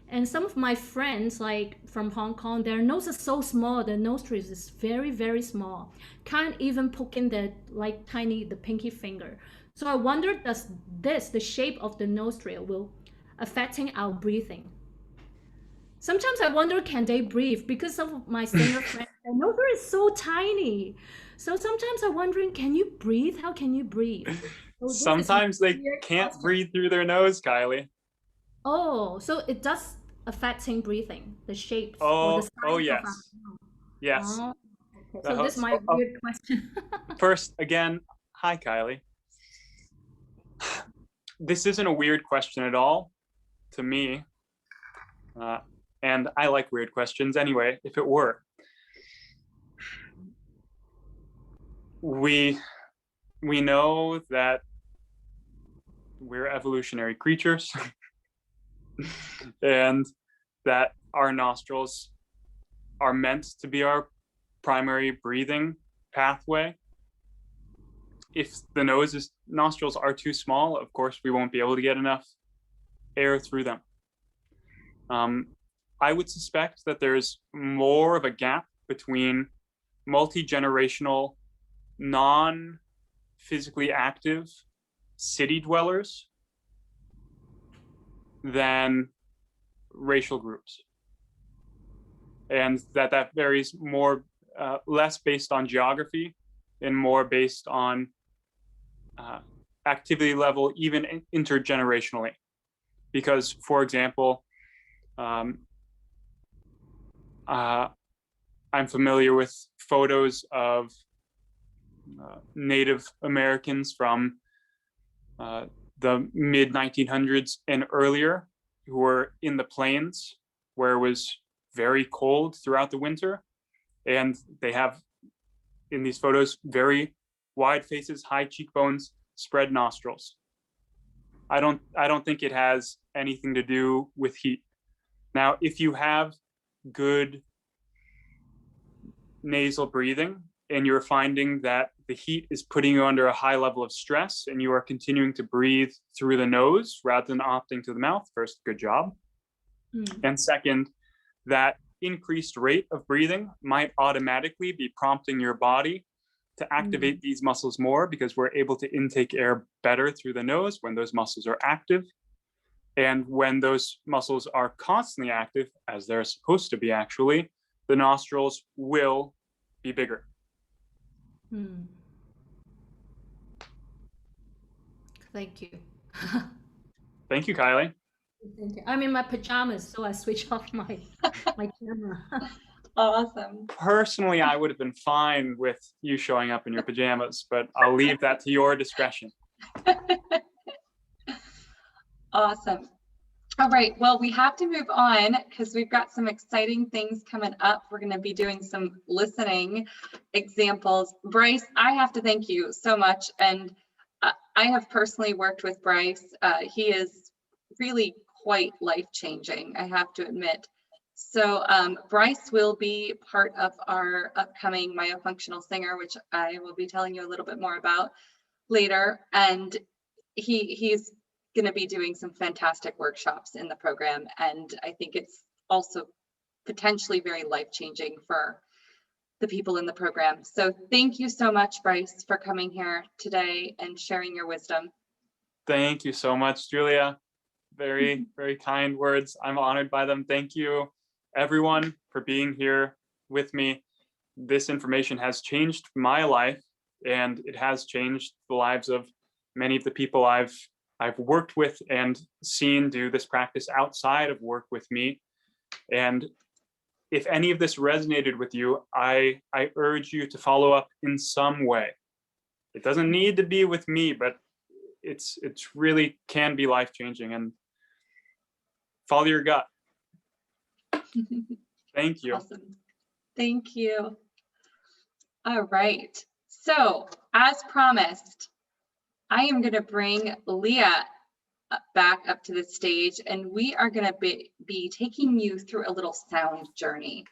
[SPEAKER 4] And some of my friends, like from Hong Kong, their nose is so small, their nostrils is very, very small. Can't even poke in the like tiny, the pinky finger. So I wonder, does the shape of the nostril will affecting our breathing? Sometimes I wonder, can they breathe? Because some of my singer friends, their nostril is so tiny. So sometimes I'm wondering, can you breathe? How can you breathe? So this is
[SPEAKER 2] Sometimes they
[SPEAKER 4] weird
[SPEAKER 2] can't
[SPEAKER 4] question.
[SPEAKER 2] breathe through their nose, Kylie.
[SPEAKER 4] Oh, so it does affecting breathing, the shapes or the size
[SPEAKER 2] Oh
[SPEAKER 4] of our
[SPEAKER 2] yes.
[SPEAKER 4] mouth.
[SPEAKER 2] Yes.
[SPEAKER 4] Oh, okay.
[SPEAKER 2] The
[SPEAKER 4] So this is my weird question.
[SPEAKER 2] First, again, hi, Kylie. This isn't a weird question at all to me. And I like weird questions anyway, if it were. We know that we're evolutionary creatures and that our nostrils are meant to be our primary breathing pathway. If the nostrils are too small, of course, we won't be able to get enough air through them. I would suspect that there's more of a gap between multi-generational, non-physically active city dwellers than racial groups. And that varies more, less based on geography and more based on activity level, even intergenerationally. Because, for example, I'm familiar with photos of Native Americans from the mid 1900s and earlier who were in the plains where it was very cold throughout the winter. And they have, in these photos, very wide faces, high cheekbones, spread nostrils. I don't think it has anything to do with heat. Now, if you have good nasal breathing and you're finding that the heat is putting you under a high level of stress and you are continuing to breathe through the nose rather than opting to the mouth, first, good job. And second, that increased rate of breathing might automatically be prompting your body to activate these muscles more, because we're able to intake air better through the nose when those muscles are active. And when those muscles are constantly active, as they're supposed to be actually, the nostrils will be bigger.
[SPEAKER 4] Thank you.
[SPEAKER 2] Thank you, Kylie.
[SPEAKER 4] Thank you. I'm in my pajamas, so I switch off my camera.
[SPEAKER 1] Awesome.
[SPEAKER 2] Personally, I would have been fine with you showing up in your pajamas, but I'll leave that to your discretion.
[SPEAKER 1] Awesome. All right, well, we have to move on because we've got some exciting things coming up. We're going to be doing some listening examples. Bryce, I have to thank you so much. And I have personally worked with Bryce. He is really quite life-changing, I have to admit. So Bryce will be part of our upcoming Myofunctional Singer, which I will be telling you a little bit more about later. And he's going to be doing some fantastic workshops in the program. And I think it's also potentially very life-changing for the people in the program. So thank you so much, Bryce, for coming here today and sharing your wisdom.
[SPEAKER 2] Thank you so much, Julia. Very, very kind words. I'm honored by them. Thank you, everyone, for being here with me. This information has changed my life, and it has changed the lives of many of the people I've worked with and seen do this practice outside of work with me. And if any of this resonated with you, I urge you to follow up in some way. It doesn't need to be with me, but it's really can be life-changing, and follow your gut. Thank you.
[SPEAKER 1] Awesome. Thank you. All right. So as promised, I am going to bring Leah back up to the stage, and we are going to be taking you through a little sound journey.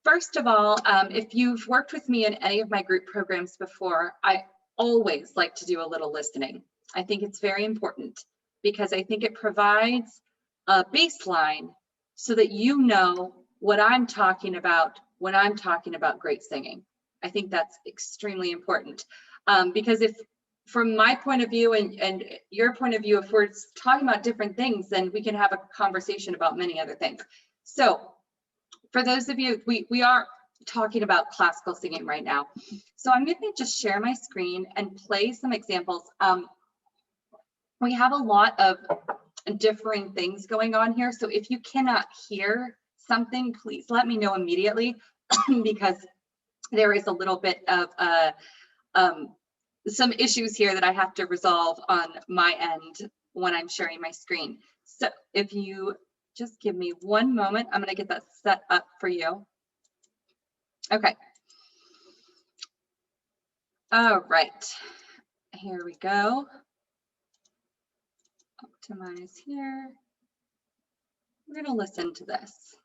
[SPEAKER 1] First of all, if you've worked with me in any of my group programs before, I always like to do a little listening. I think it's very important because I think it provides a baseline so that you know what I'm talking about when I'm talking about great singing. I think that's extremely important because if from my point of view and your point of view, if we're talking about different things, then we can have a conversation about many other things. So for those of you, we are talking about classical singing right now. So I'm going to just share my screen and play some examples. We have a lot of differing things going on here. So if you cannot hear something, please let me know immediately because there is a little bit of some issues here that I have to resolve on my end when I'm sharing my screen. So if you just give me one moment, I'm going to get that set up for you. Okay. All right. Here we go. Optimize here. We're going to listen to this.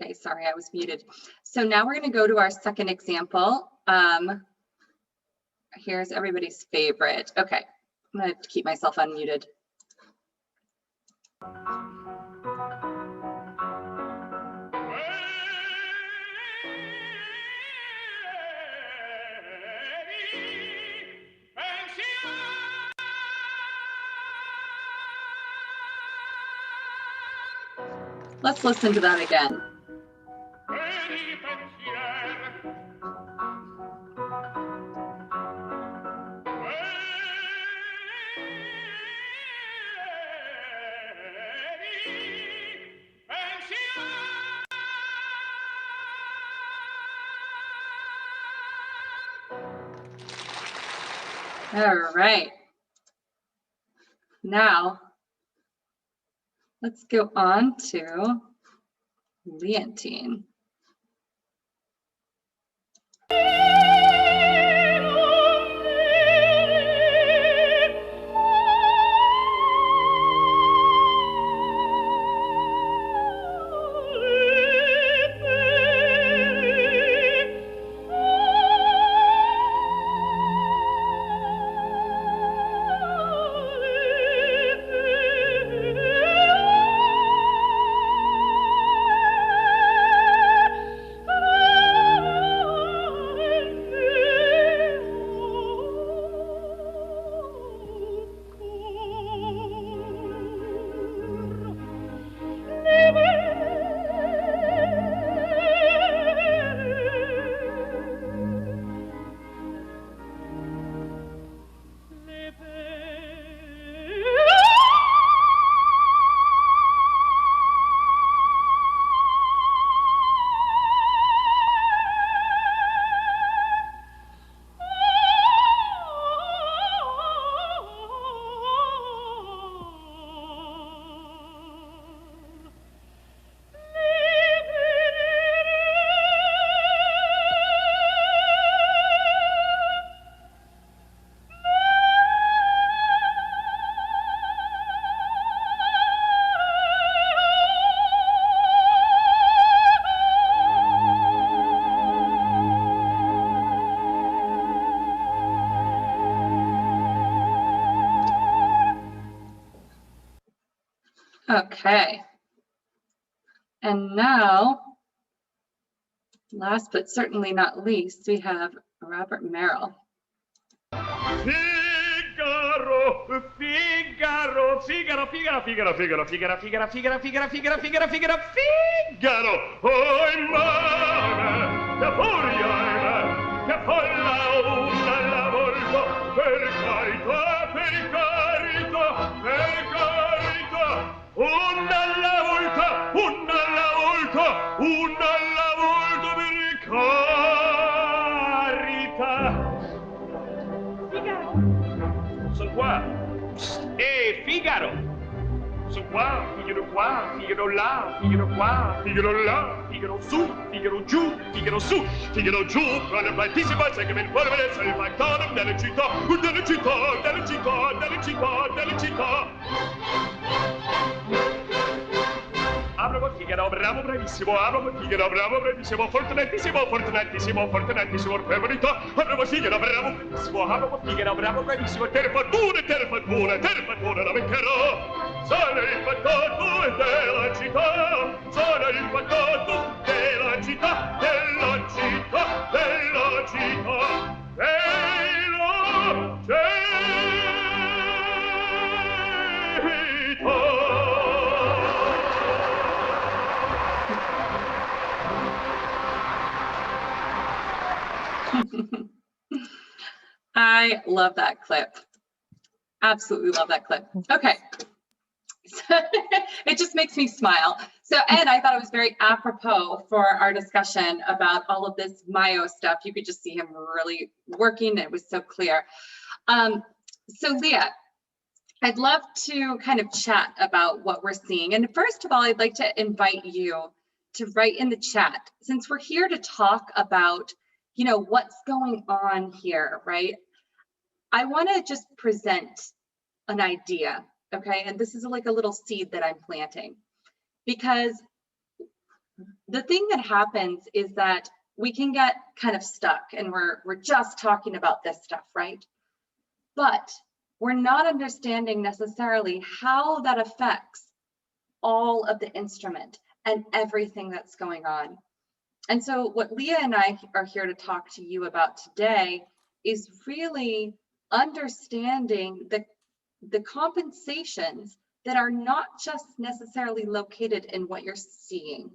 [SPEAKER 1] Okay, sorry, I was muted. So now we're going to go to our second example. Here's everybody's favorite. Okay, I'm going to keep myself unmuted. Let's listen to that again. All right. Now, let's go on to Leontine. Okay. And now, last but certainly not least, we have Robert Merrill.
[SPEAKER 5] Figaro, Figaro, Figaro, Figaro, Figaro, Figaro, Figaro, Figaro, Figaro, Figaro, Figaro, Figaro, Figaro, Figaro, oh mare, che furia, che folla una alla volta, per carità, per carità, per carità, una alla volta, una alla volta, una alla volta, per carità. Sono qua. Figaro. Sono qua, Figaro là, Figaro qua, Figaro là, Figaro su, Figaro giù, Figaro su, Figaro giù, fra platissima, sai che mi vuole vedere il factore delle città, delle città, delle città, delle città, delle città. Bravo Figaro, bravo, bravissimo, bravo Figaro, bravo, bravissimo, fortunatissimo, fortunatissimo, fortunatissimo, orfevolità, bravo Figaro, bravo, bravissimo, bravo Figaro, bravo, bravissimo, terre fattore, la beccherò, sono il fatto della città, sono il fatto della città, della città, della città, della
[SPEAKER 1] I love that clip. Absolutely love that clip. Okay. So, it just makes me smile. So, and I thought it was very apropos for our discussion about all of this Myo stuff. You could just see him really working. It was so clear. So Leah, I'd love to kind of chat about what we're seeing. And first of all, I'd like to invite you to write in the chat, since we're here to talk about, you know, what's going on here, right? I want to just present an idea, okay? And this is like a little seed that I'm planting, because the thing that happens is that we can get kind of stuck and we're just talking about this stuff, right? But we're not understanding necessarily how that affects all of the instrument and everything that's going on. And so what Leah and I are here to talk to you about today is really understanding the compensations that are not just necessarily located in what you're seeing.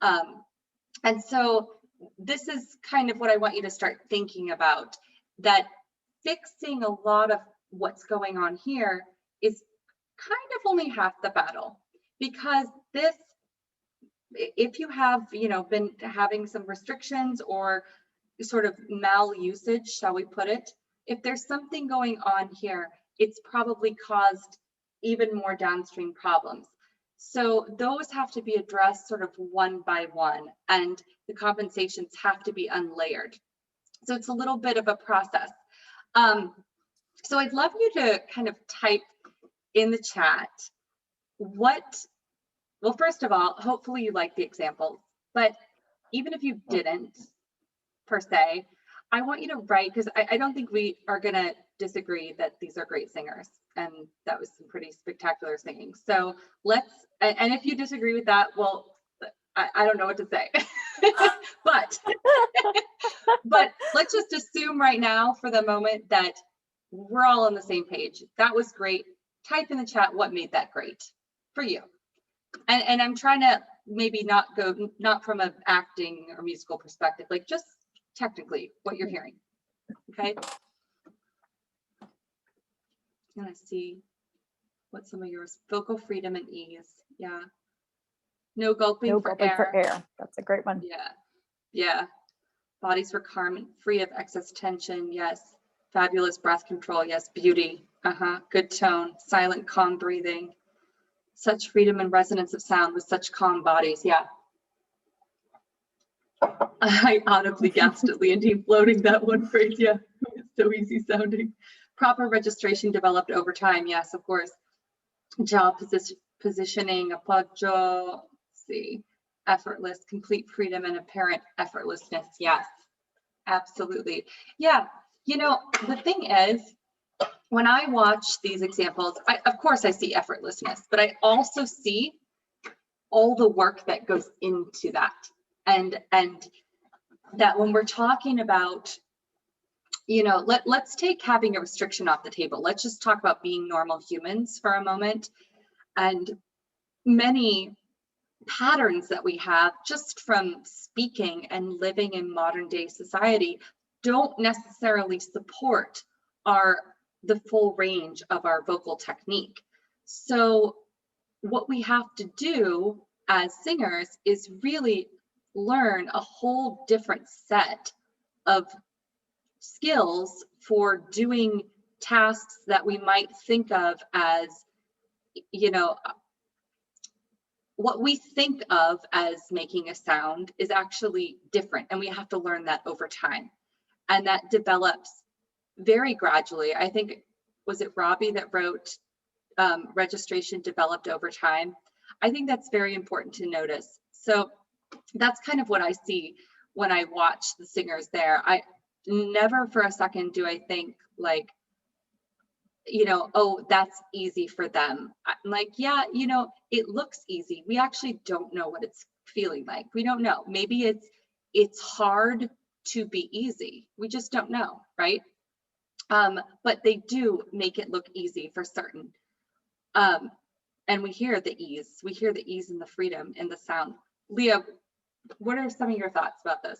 [SPEAKER 1] And so this is kind of what I want you to start thinking about, that fixing a lot of what's going on here is kind of only half the battle, because this, if you have, been having some restrictions or sort of malusage, shall we put it, if there's something going on here, it's probably caused even more downstream problems. So those have to be addressed sort of one by one, and the compensations have to be unlayered. So it's a little bit of a process. So I'd love you to kind of type in the chat well, first of all, hopefully you like the examples, but even if you didn't per se, I want you to write, because I don't think we are going to disagree that these are great singers, and that was some pretty spectacular singing. So and if you disagree with that, well, I don't know what to say. but let's just assume right now for the moment that we're all on the same page. That was great. Type in the chat what made that great for you. And I'm trying to maybe not from an acting or musical perspective, like just technically what you're hearing. Okay. I'm gonna see what some of yours. Vocal freedom and ease. Yeah. No gulping, for air.
[SPEAKER 6] That's a great one.
[SPEAKER 1] Yeah. Yeah. Bodies were calm and free of excess tension. Yes. Fabulous breath control. Yes. Beauty. Good tone. Silent, calm breathing. Such freedom and resonance of sound with such calm bodies. Yeah. I audibly gasped at Leah Dean floating that one phrase. Yeah. It's so easy sounding. Proper registration developed over time. Yes, of course. Jaw positioning, appoggio. Let's see. Effortless, complete freedom and apparent effortlessness. Yes, absolutely. Yeah. The thing is, when I watch these examples, of course I see effortlessness, but I also see all the work that goes into that. And that when we're talking about, let's take having a restriction off the table. Let's just talk about being normal humans for a moment. And many patterns that we have just from speaking and living in modern day society don't necessarily support the full range of our vocal technique. So what we have to do as singers is really learn a whole different set of skills for doing tasks that we might think of as, what we think of as making a sound is actually different, and we have to learn that over time. And that develops very gradually. I think, was it Robbie that wrote registration developed over time? I think that's very important to notice. So that's kind of what I see when I watch the singers there. I never for a second do I think like, oh, that's easy for them. I'm like, yeah, it looks easy. We actually don't know what it's feeling like. We don't know. Maybe it's hard to be easy. We just don't know, right? But they do make it look easy for certain. And we hear the ease. We hear the ease and the freedom in the sound. Leah, what are some of your thoughts about this?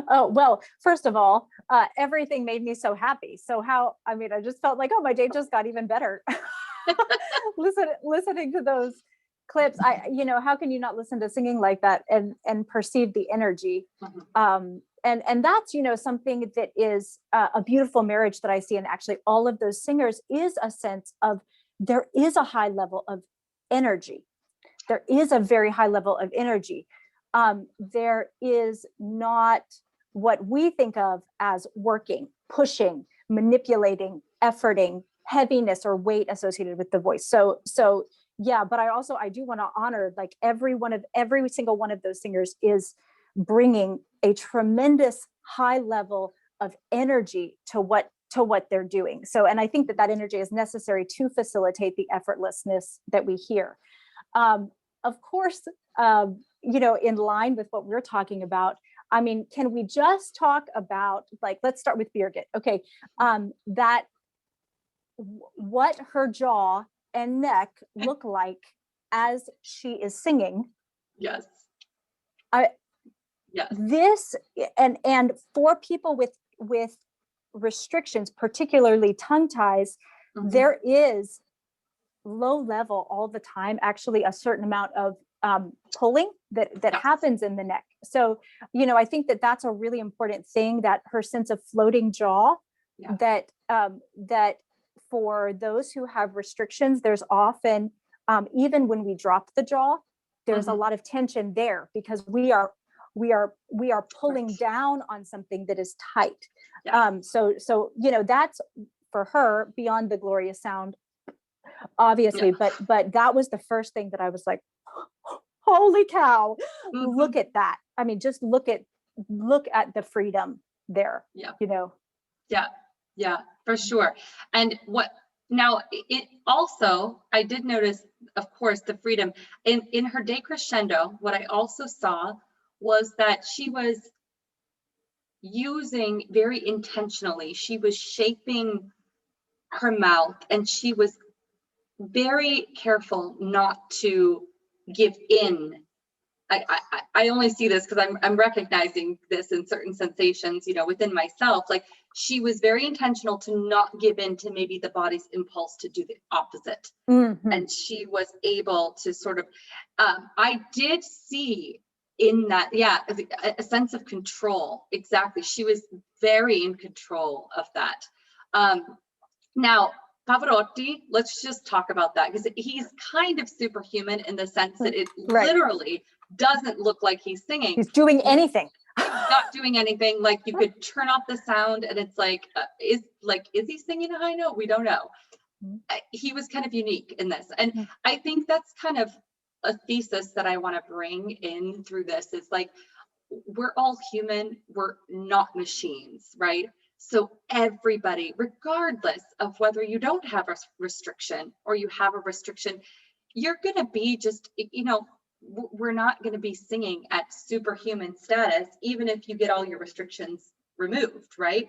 [SPEAKER 6] Oh, well, first of all, everything made me so happy. So I just felt like, oh, my day just got even better. Listening to those clips, how can you not listen to singing like that and perceive the energy? Mm-hmm. And that's, something that is a beautiful marriage that I see in actually all of those singers is a sense of there is a high level of energy. There is a very high level of energy. There is not what we think of as working, pushing, manipulating, efforting, heaviness or weight associated with the voice. So yeah, but I do want to honor like every single one of those singers is bringing a tremendous high level of energy to what they're doing. So, and I think that energy is necessary to facilitate the effortlessness that we hear. Of course, in line with what we're talking about, can we just talk about, like, let's start with Birgit. Okay. What her jaw and neck look like as she is singing?
[SPEAKER 1] Yes.
[SPEAKER 6] I-
[SPEAKER 1] Yes.
[SPEAKER 6] This, and for people with restrictions, particularly tongue ties,
[SPEAKER 1] Mhm.
[SPEAKER 6] there is low level all the time, actually a certain amount of pulling that
[SPEAKER 1] Yes.
[SPEAKER 6] happens in the neck. So, you know, I think that that's a really important thing, that her sense of floating jaw,
[SPEAKER 1] Yeah.
[SPEAKER 6] that for those who have restrictions, there's often, even when we drop the jaw, there's a
[SPEAKER 1] Mhm.
[SPEAKER 6] lot of tension there because we are pulling
[SPEAKER 1] Right.
[SPEAKER 6] down on something that is tight.
[SPEAKER 1] Yes.
[SPEAKER 6] So, you know, that's for her beyond the glorious sound, obviously,
[SPEAKER 1] Yeah.
[SPEAKER 6] but that was the first thing that I was like, holy cow,
[SPEAKER 1] Mhm.
[SPEAKER 6] look at that. I mean, just look at the freedom there.
[SPEAKER 1] Yeah.
[SPEAKER 6] You know.
[SPEAKER 1] Yeah, for sure. And what now it also, I did notice, of course, the freedom in her decrescendo. What I also saw was that she was using very intentionally, she was shaping her mouth, and she was very careful not to give in. I only see this because I'm recognizing this in certain sensations, you know, within myself. Like, she was very intentional to not give in to maybe the body's impulse to do the opposite.
[SPEAKER 6] Mhm.
[SPEAKER 1] And she was able to sort of, I did see in that, yeah, a sense of control. Exactly. She was very in control of that. Now, Pavarotti, let's just talk about that, because he's kind of superhuman in the sense that it
[SPEAKER 6] Right.
[SPEAKER 1] literally doesn't look like he's singing.
[SPEAKER 6] He's doing anything.
[SPEAKER 1] He's not doing anything. Like, you could turn off the sound and it's like, is he singing a high note? We don't know. He was kind of unique in this. And I think that's kind of a thesis that I want to bring in through this, is like, we're all human, we're not machines, right? So everybody, regardless of whether you don't have a restriction or you have a restriction, you're going to be just, you know, we're not going to be singing at superhuman status, even if you get all your restrictions removed, right?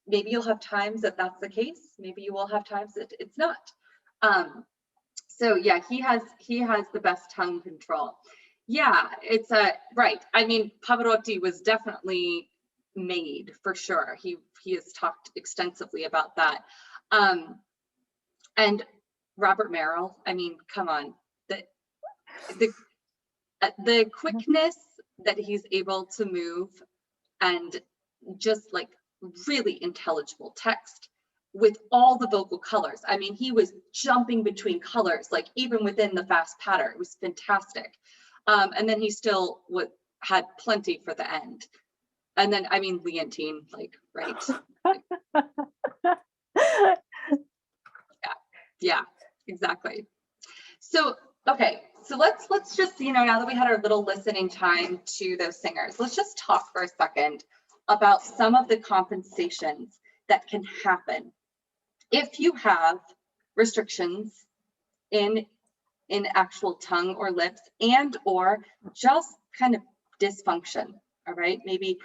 [SPEAKER 1] Maybe you'll have times that that's the case. Maybe you will have times that it's not. So yeah, he has the best tongue control. Yeah, it's right. I mean, Pavarotti was definitely made, for sure. He has talked extensively about that. And Robert Merrill, I mean, come on, the quickness that he's able to move, and just like really intelligible text with all the vocal colors. I mean, he was jumping between colors, like even within the fast patter. It was fantastic. And then he still had plenty for the end. And then, I mean, Leontine, like, right. Yeah, exactly. So, okay, so let's just, you know, now that we had our little listening time to those singers, let's just talk for a second about some of the compensations that can happen if you have restrictions in actual tongue or lips, and or just kind of dysfunction. All right, maybe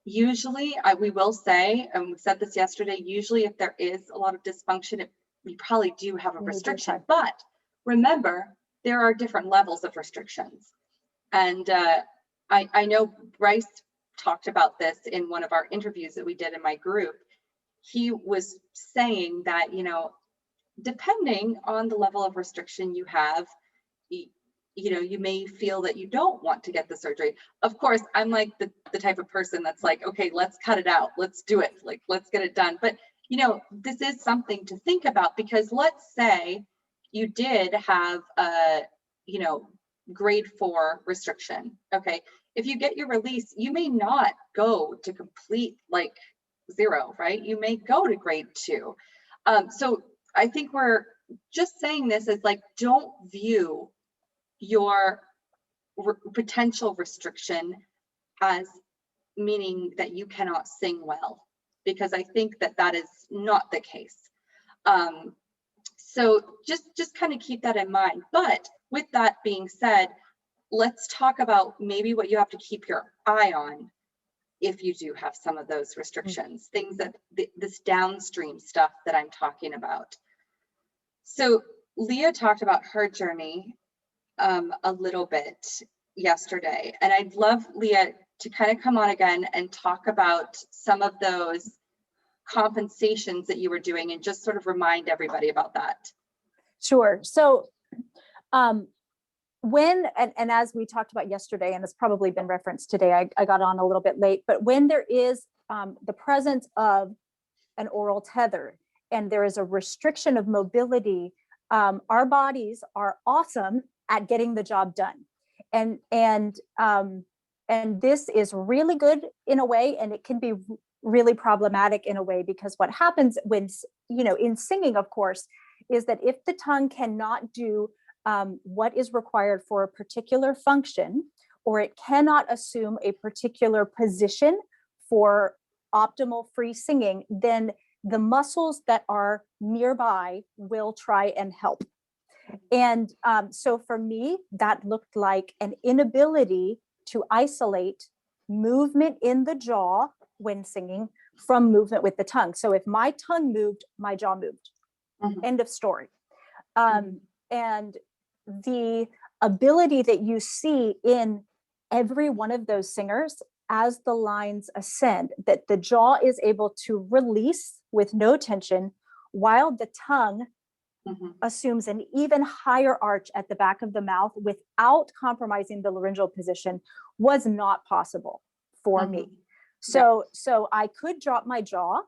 [SPEAKER 1] usually we will say, and we said this yesterday, usually if there is a lot of dysfunction, you probably do have a restriction. But remember, there are different levels of restrictions. And I know Bryce talked about this in one of our interviews that we did in my group. He was saying that, you know, depending on the level of restriction you have, you know, you may feel that you don't want to get the surgery. Of course, I'm like the type of person that's like, okay, let's cut it out. Let's do it. Like, let's get it done. But, you know, this is something to think about, because let's say you did have a, you know, grade 4 restriction. Okay. If you get your release, you may not go to complete like 0, right? You may go to grade 2. So I think we're just saying this as like, don't view your potential restriction as meaning that you cannot sing well, because I think that that is not the case. So just kind of keep that in mind. But with that being said, let's talk about maybe what you have to keep your eye on if you do have some of those restrictions, things that this downstream stuff that I'm talking about. So Leah talked about her journey a little bit yesterday, and I'd love Leah to kind of come on again and talk about some of those compensations that you were doing and just sort of remind everybody about that.
[SPEAKER 6] Sure. So when, and as we talked about yesterday, and it's probably been referenced today, I got on a little bit late, but when there is the presence of an oral tether and there is a restriction of mobility, our bodies are awesome at getting the job done. And this is really good in a way, and it can be really problematic in a way, because what happens when, in singing, of course, is that if the tongue cannot do what is required for a particular function, or it cannot assume a particular position for optimal free singing, then the muscles that are nearby will try and help. And so for me, that looked like an inability to isolate movement in the jaw when singing from movement with the tongue. So if my tongue moved, my jaw moved.
[SPEAKER 1] Mhm.
[SPEAKER 6] End of story. And the ability that you see in every one of those singers as the lines ascend, that the jaw is able to release with no tension, while the tongue assumes an even higher arch at the back of the mouth without compromising the laryngeal position, was not possible for me. So I could drop my jaw.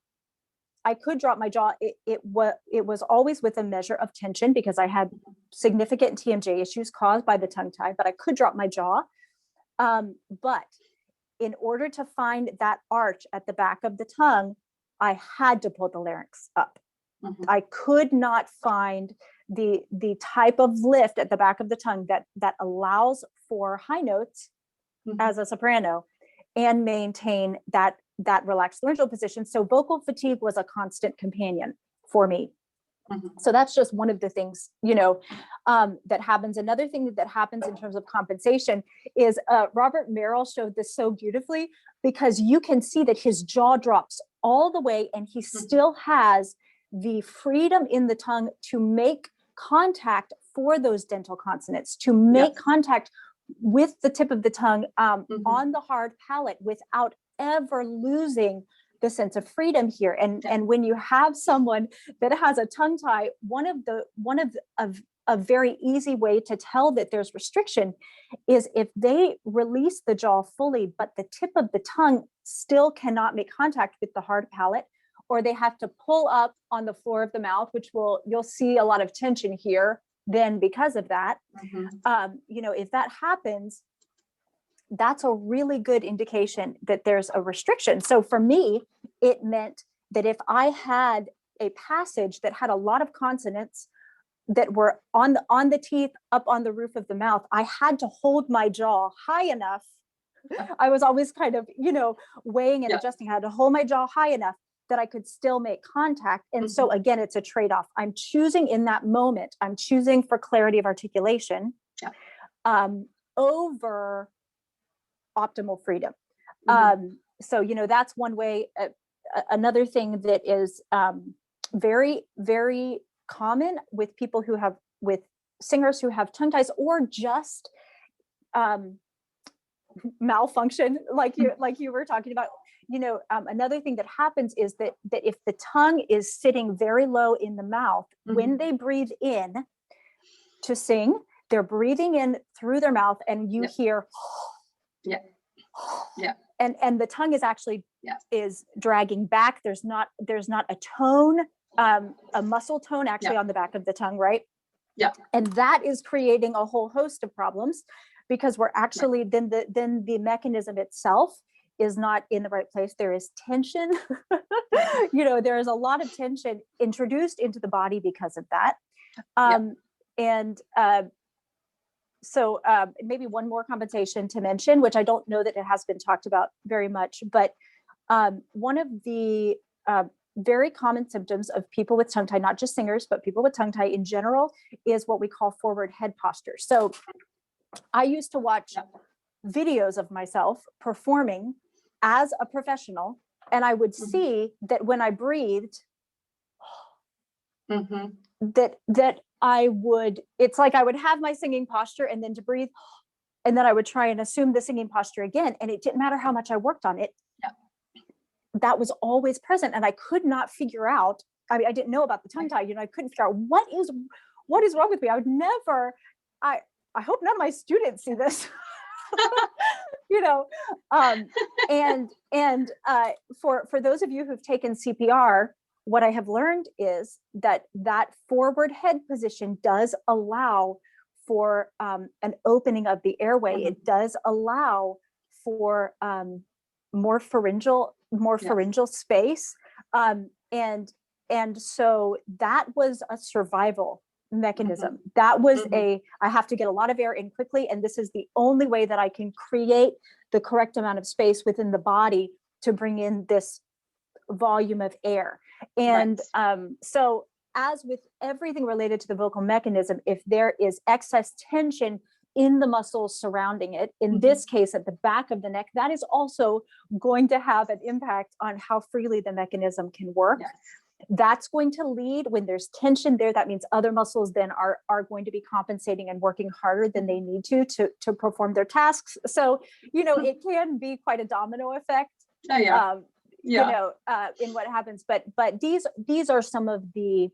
[SPEAKER 6] It was always with a measure of tension, because I had significant TMJ issues caused by the tongue tie, but I could drop my jaw. But in order to find that arch at the back of the tongue, I had to pull the larynx up. I could not find the type of lift at the back of the tongue that allows for high notes as a soprano and maintain that relaxed laryngeal position. So vocal fatigue was a constant companion for me. So that's just one of the things, that happens. Another thing that happens in terms of compensation is Robert Merrill showed this so beautifully, because you can see that his jaw drops all the way and he still has the freedom in the tongue to make contact for those dental consonants, to make contact with the tip of the tongue on the hard palate without ever losing the sense of freedom here. And when you have someone that has a tongue tie, one of a very easy way to tell that there's restriction is if they release the jaw fully, but the tip of the tongue still cannot make contact with the hard palate, or they have to pull up on the floor of the mouth, which you'll see a lot of tension here then because of that. If that happens, that's a really good indication that there's a restriction. So for me, it meant that if I had a passage that had a lot of consonants that were on the teeth, up on the roof of the mouth, I had to hold my jaw high enough. I was always kind of, weighing and adjusting. I had to hold my jaw high enough that I could still make contact. And so again, it's a trade-off. I'm choosing in that moment, I'm choosing for clarity of articulation over optimal freedom. So, that's one way. Another thing that is very, very common with people with singers who have tongue ties, or just malfunction, like you were talking about. Another thing that happens is that if the tongue is sitting very low in the mouth, when they breathe in to sing, they're breathing in through their mouth, and you hear, and the tongue is actually is dragging back. There's not a tone, a muscle tone actually on the back of the tongue, right? And that is creating a whole host of problems, because we're actually then the mechanism itself is not in the right place. There is tension. There is a lot of tension introduced into the body because of that. So maybe one more compensation to mention, which I don't know that it has been talked about very much, but one of the very common symptoms of people with tongue tie, not just singers, but people with tongue tie in general, is what we call forward head posture. So I used to watch videos of myself performing as a professional, and I would see that when I breathed, that it's like I would have my singing posture and then to breathe, and then I would try and assume the singing posture again. And it didn't matter how much I worked on it.
[SPEAKER 1] Yeah.
[SPEAKER 6] That was always present. And I could not figure out, I mean, I didn't know about the tongue tie, I couldn't figure out what is wrong with me. I would never, I hope none of my students see this. For those of you who've taken CPR, what I have learned is that forward head position does allow for an opening of the airway. Mm-hmm. It does allow for more pharyngeal space. And so that was a survival mechanism. Mm-hmm. That was I have to get a lot of air in quickly. And this is the only way that I can create the correct amount of space within the body to bring in this volume of air. And so as with everything related to the vocal mechanism, if there is excess tension in the muscles surrounding it, in this case at the back of the neck, that is also going to have an impact on how freely the mechanism can work. Yes. That's going to lead, when there's tension there, that means other muscles then are going to be compensating and working harder than they need to perform their tasks. So, it can be quite a domino effect. Oh, yeah. In what happens, but these are some of the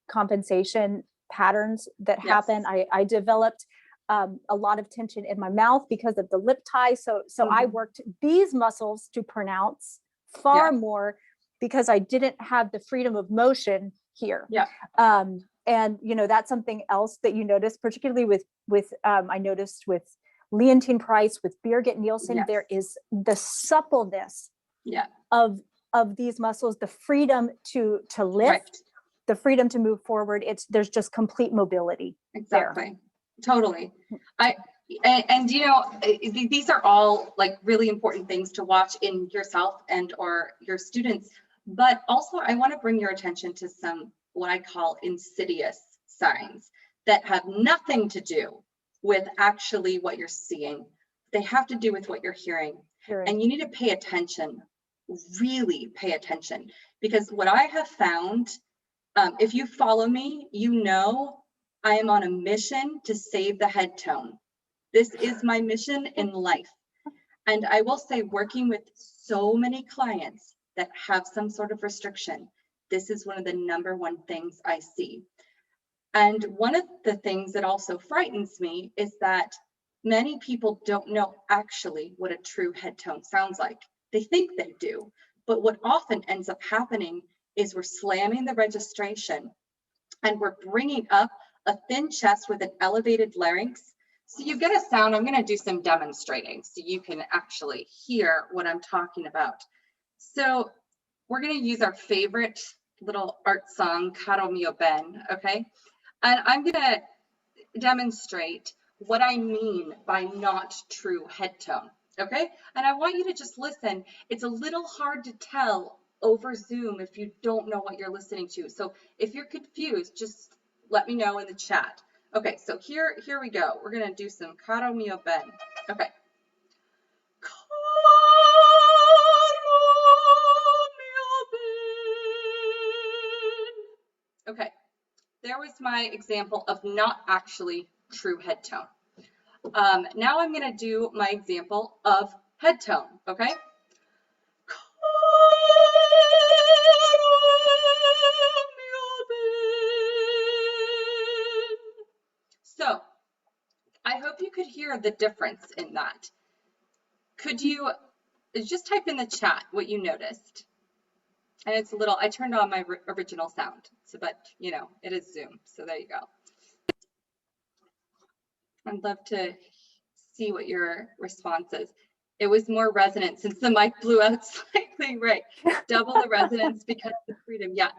[SPEAKER 6] compensation patterns that happen. I developed a lot of tension in my mouth because of the lip tie. So I worked these muscles to pronounce far more because I didn't have the freedom of motion here. Yeah. And that's something else that you notice, particularly with I noticed with Leontine Price, with Birgit Nielsen, there is the suppleness of these muscles, the freedom to lift, the freedom to move forward. There's just complete mobility. Exactly. There.
[SPEAKER 1] Totally. These are all like really important things to watch in yourself and or your students. But also I want to bring your attention to some, what I call insidious signs that have nothing to do with actually what you're seeing. They have to do with what you're hearing. And you need to pay attention, really pay attention, because what I have found, if you follow me, I am on a mission to save the head tone. This is my mission in life. And I will say, working with so many clients that have some sort of restriction, this is one of the number one things I see. And one of the things that also frightens me is that many people don't know actually what a true head tone sounds like. They think they do, but what often ends up happening is we're slamming the registration and we're bringing up a thin chest with an elevated larynx. So you get a sound. I'm going to do some demonstrating so you can actually hear what I'm talking about. So we're going to use our favorite little art song, Caro Mio Ben, okay? And I'm going to demonstrate what I mean by not true head tone, okay? And I want you to just listen. It's a little hard to tell over Zoom if you don't know what you're listening to. So if you're confused, just let me know in the chat. Okay, so here we go. We're going to do some Caro Mio Ben. Okay. Okay, there was my example of not actually true head tone. Now I'm going to do my example of head tone, okay? So I hope you could hear the difference in that. Could you just type in the chat what you noticed? And it's a little, I turned on my original sound, so, but it is Zoom, so there you go. I'd love to see what your response is. It was more resonant since the mic blew out slightly, right? Double the resonance because of the freedom. Yeah,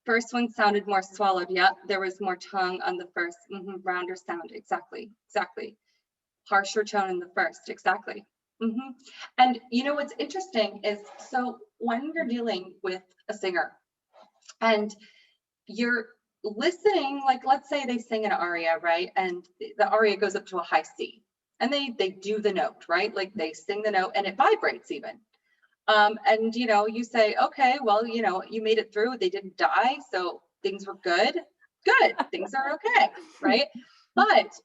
[SPEAKER 1] first one sounded more swallowed. Yeah, there was more tongue on the first. Rounder sound, exactly. Harsher tone in the first, exactly. And what's interesting is, so when you're dealing with a singer and you're listening, like let's say they sing an aria, right? And the aria goes up to a high C and they do the note, right? Like they sing the note and it vibrates even. And you say, okay, well, you made it through, they didn't die. So things were good, things are okay, right? But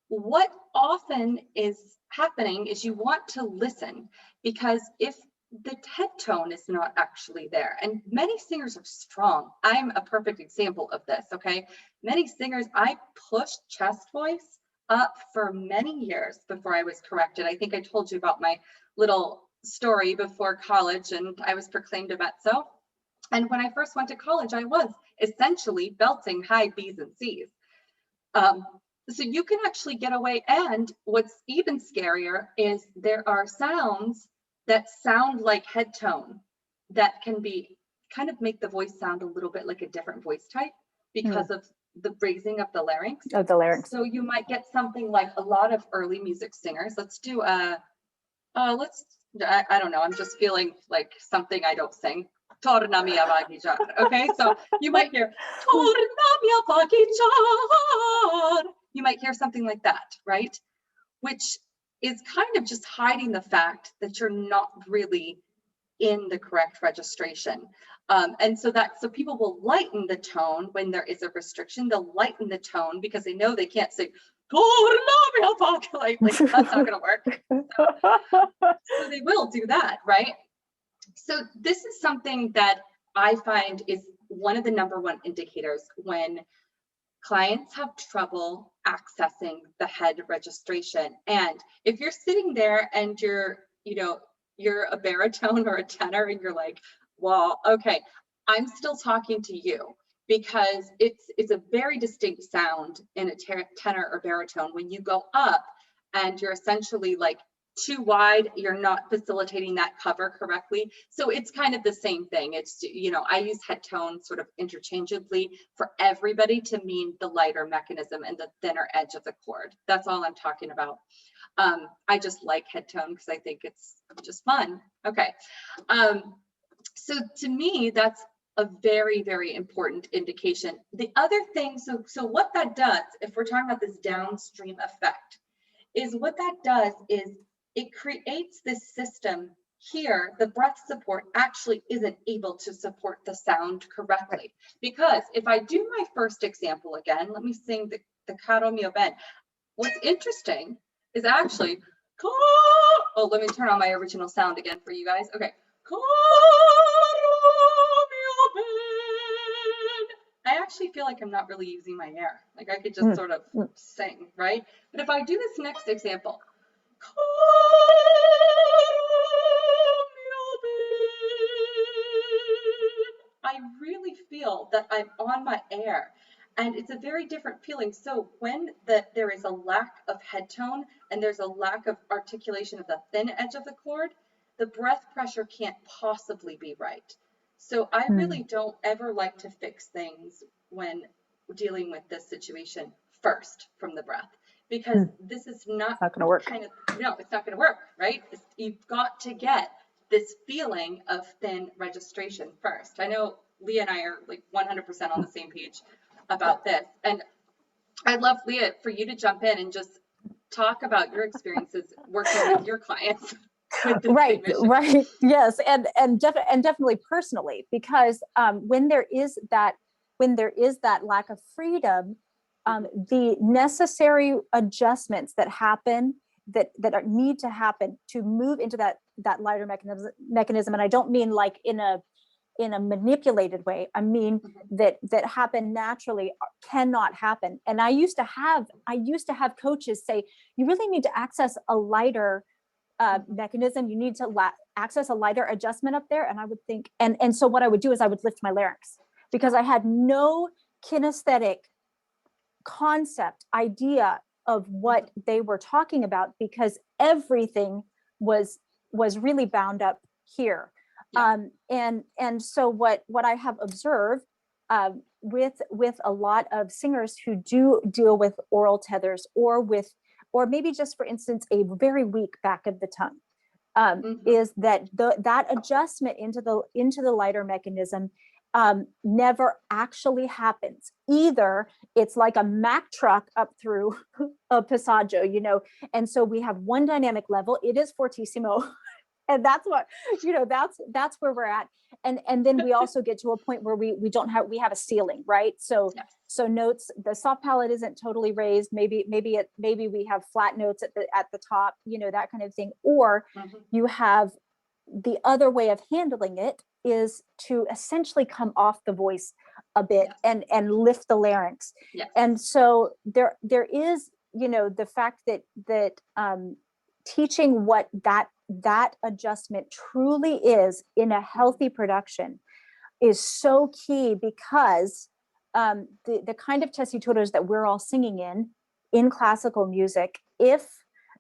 [SPEAKER 1] what often is happening is you want to listen, because if the head tone is not actually there, and many singers are strong. I'm a perfect example of this, okay? Many singers, I pushed chest voice up for many years before I was corrected. I think I told you about my little story before college, and I was proclaimed a mezzo. And when I first went to college, I was essentially belting high B's and C's. So you can actually get away. And what's even scarier is there are sounds that sound like head tone that can be kind of make the voice sound a little bit like a different voice type because of the raising of the larynx.
[SPEAKER 6] Of the larynx.
[SPEAKER 1] So you might get something like a lot of early music singers. Let's do I don't know. I'm just feeling like something I don't sing. Torna mia vagheggiar. Okay, so you might hear Torna mia vagheggiar. You might hear something like that, right? Which is kind of just hiding the fact that you're not really in the correct registration. And so people will lighten the tone when there is a restriction. They'll lighten the tone because they know they can't sing like that's not gonna work. So they will do that, right? So this is something that I find is one of the number one indicators when clients have trouble accessing the head registration. And if you're sitting there and you're a baritone or a tenor and you're like, well, okay, I'm still talking to you, because it's a very distinct sound in a tenor or baritone. When you go up and you're essentially like too wide, you're not facilitating that cover correctly. So it's kind of the same thing. It's, I use head tone sort of interchangeably for everybody to mean the lighter mechanism and the thinner edge of the chord. That's all I'm talking about. I just like head tone because I think it's just fun. Okay. So to me, that's a very, very important indication. The other thing, so what that does, if we're talking about this downstream effect, is what that does is it creates this system here. The breath support actually isn't able to support the sound correctly. Because if I do my first example again, let me sing the Caro mio ben. What's interesting is actually, oh, let me turn on my original sound again for you guys. Okay. I actually feel like I'm not really using my air. Like I could just sort of sing, right? But if I do this next example, I really feel that I'm on my air, and it's a very different feeling. So when there is a lack of head tone and there's a lack of articulation of the thin edge of the chord, the breath pressure can't possibly be right. So I really don't ever like to fix things when dealing with this situation first from the breath, because this is not
[SPEAKER 6] going to work.
[SPEAKER 1] No, it's not going to work, right? You've got to get this feeling of thin registration first. I know Leah and I are like 100% on the same page about this. And I'd love, Leah, for you to jump in and just talk about your experiences working with your clients.
[SPEAKER 6] Right. Yes. And definitely personally, because when there is that lack of freedom, the necessary adjustments that happen, that need to happen to move into that lighter mechanism. And I don't mean like in a manipulated way. I mean that happen naturally cannot happen. And I used to have coaches say, you really need to access a lighter mechanism. You need to access a lighter adjustment up there. And I would think, and so what I would do is I would lift my larynx, because I had no kinesthetic concept idea of what they were talking about, because everything was really bound up here. Yeah. And so what I have observed with a lot of singers who do deal with oral tethers, or maybe just, for instance, a very weak back of the tongue, is that that adjustment into the lighter mechanism never actually happens. Either it's like a Mack truck up through a passaggio, and so we have one dynamic level, it is fortissimo, And that's what, that's where we're at. And then we also get to a point where we don't have, we have a ceiling, right? So,
[SPEAKER 1] Yes.
[SPEAKER 6] so notes, the soft palate isn't totally raised. Maybe we have flat notes at the top, that kind of thing. Or you have the other way of handling it is to essentially come off the voice a bit and lift the larynx.
[SPEAKER 1] Yes.
[SPEAKER 6] And so there is, the fact that teaching what that adjustment truly is in a healthy production is so key, because the kind of tessituras that we're all singing in classical music, if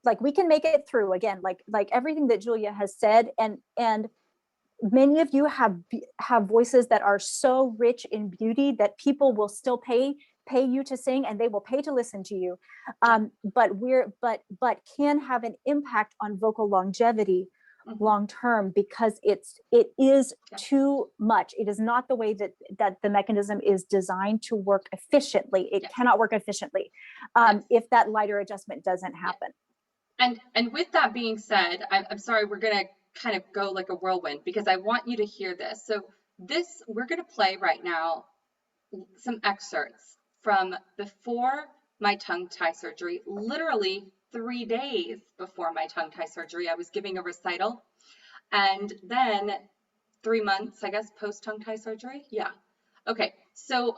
[SPEAKER 6] like we can make it through again, like everything that Julia has said, and many of you have voices that are so rich in beauty that people will still pay you to sing, and they will pay to listen to you. But can have an impact on vocal longevity long term, because it is too much. It is not the way that the mechanism is designed to work efficiently. It cannot work efficiently if that lighter adjustment doesn't happen.
[SPEAKER 1] And with that being said, I'm sorry, we're going to kind of go like a whirlwind, because I want you to hear this. So we're going to play right now some excerpts from before my tongue tie surgery, literally 3 days before my tongue tie surgery. I was giving a recital, and then 3 months, I guess, post tongue tie surgery. Yeah. Okay. So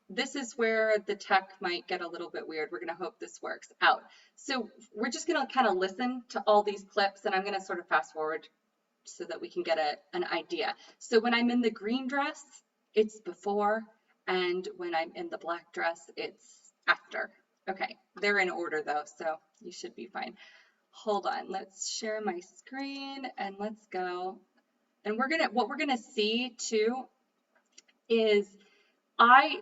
[SPEAKER 1] this is where the tech might get a little bit weird. We're going to hope this works out. So we're just going to kind of listen to all these clips, and I'm going to sort of fast forward so that we can get an idea. So when I'm in the green dress, it's before, and when I'm in the black dress, it's after. Okay, they're in order though, so you should be fine. Hold on, let's share my screen and let's go. And what we're gonna see too is I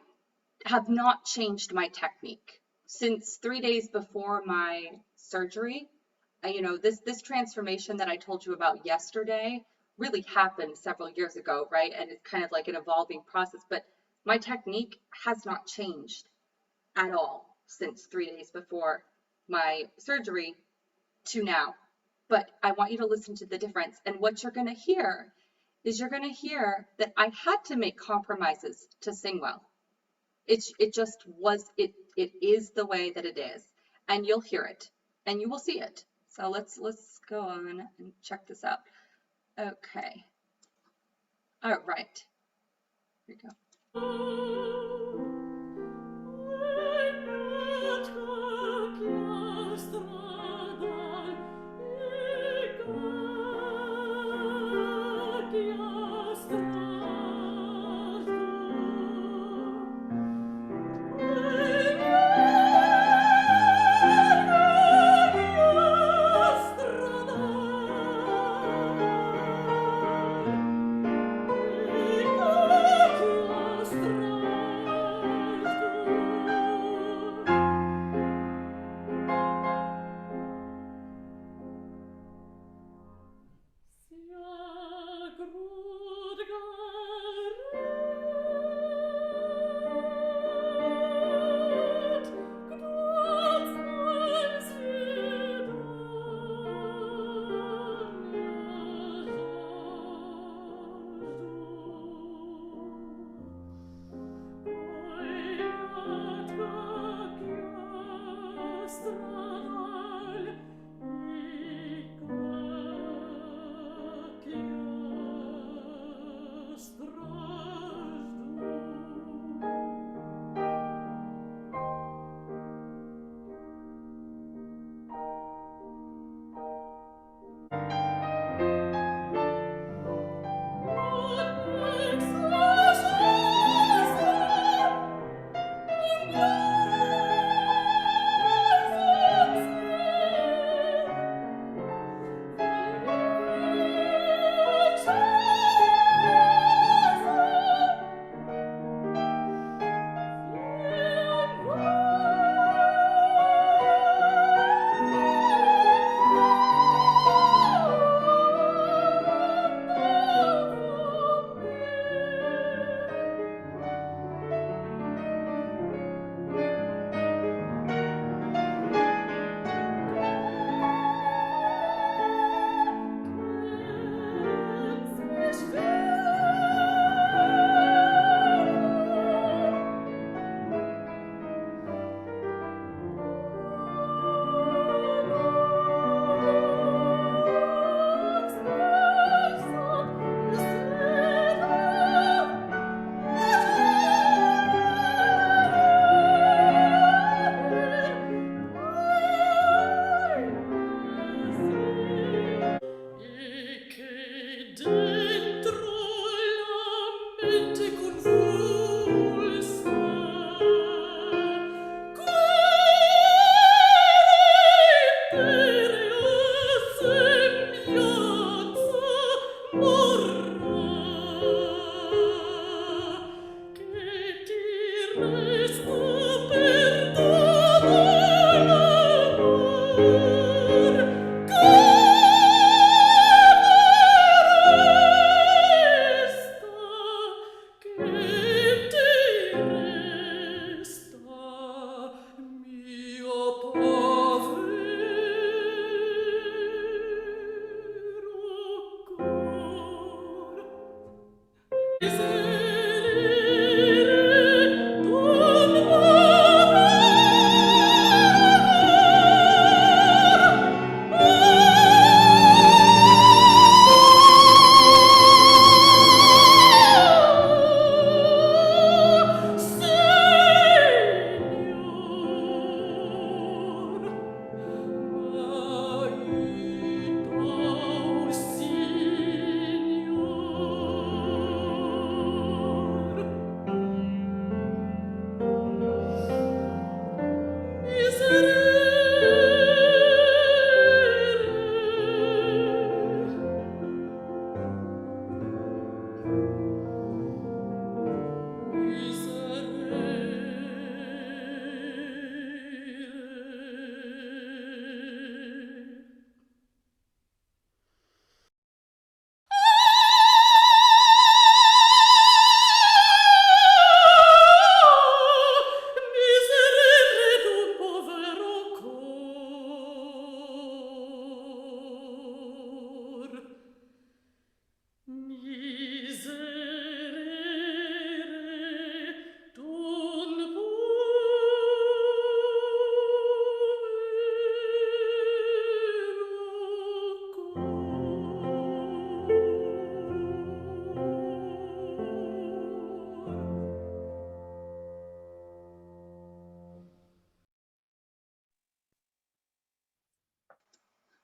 [SPEAKER 1] have not changed my technique since 3 days before my surgery. This transformation that I told you about yesterday really happened several years ago, right? And it's kind of like an evolving process, but my technique has not changed at all since 3 days before my surgery to now. But I want you to listen to the difference. And what you're going to hear is that I had to make compromises to sing well. It is the way that it is, and you'll hear it and you will see it. So let's go on and check this out. Okay. All right. Here we go.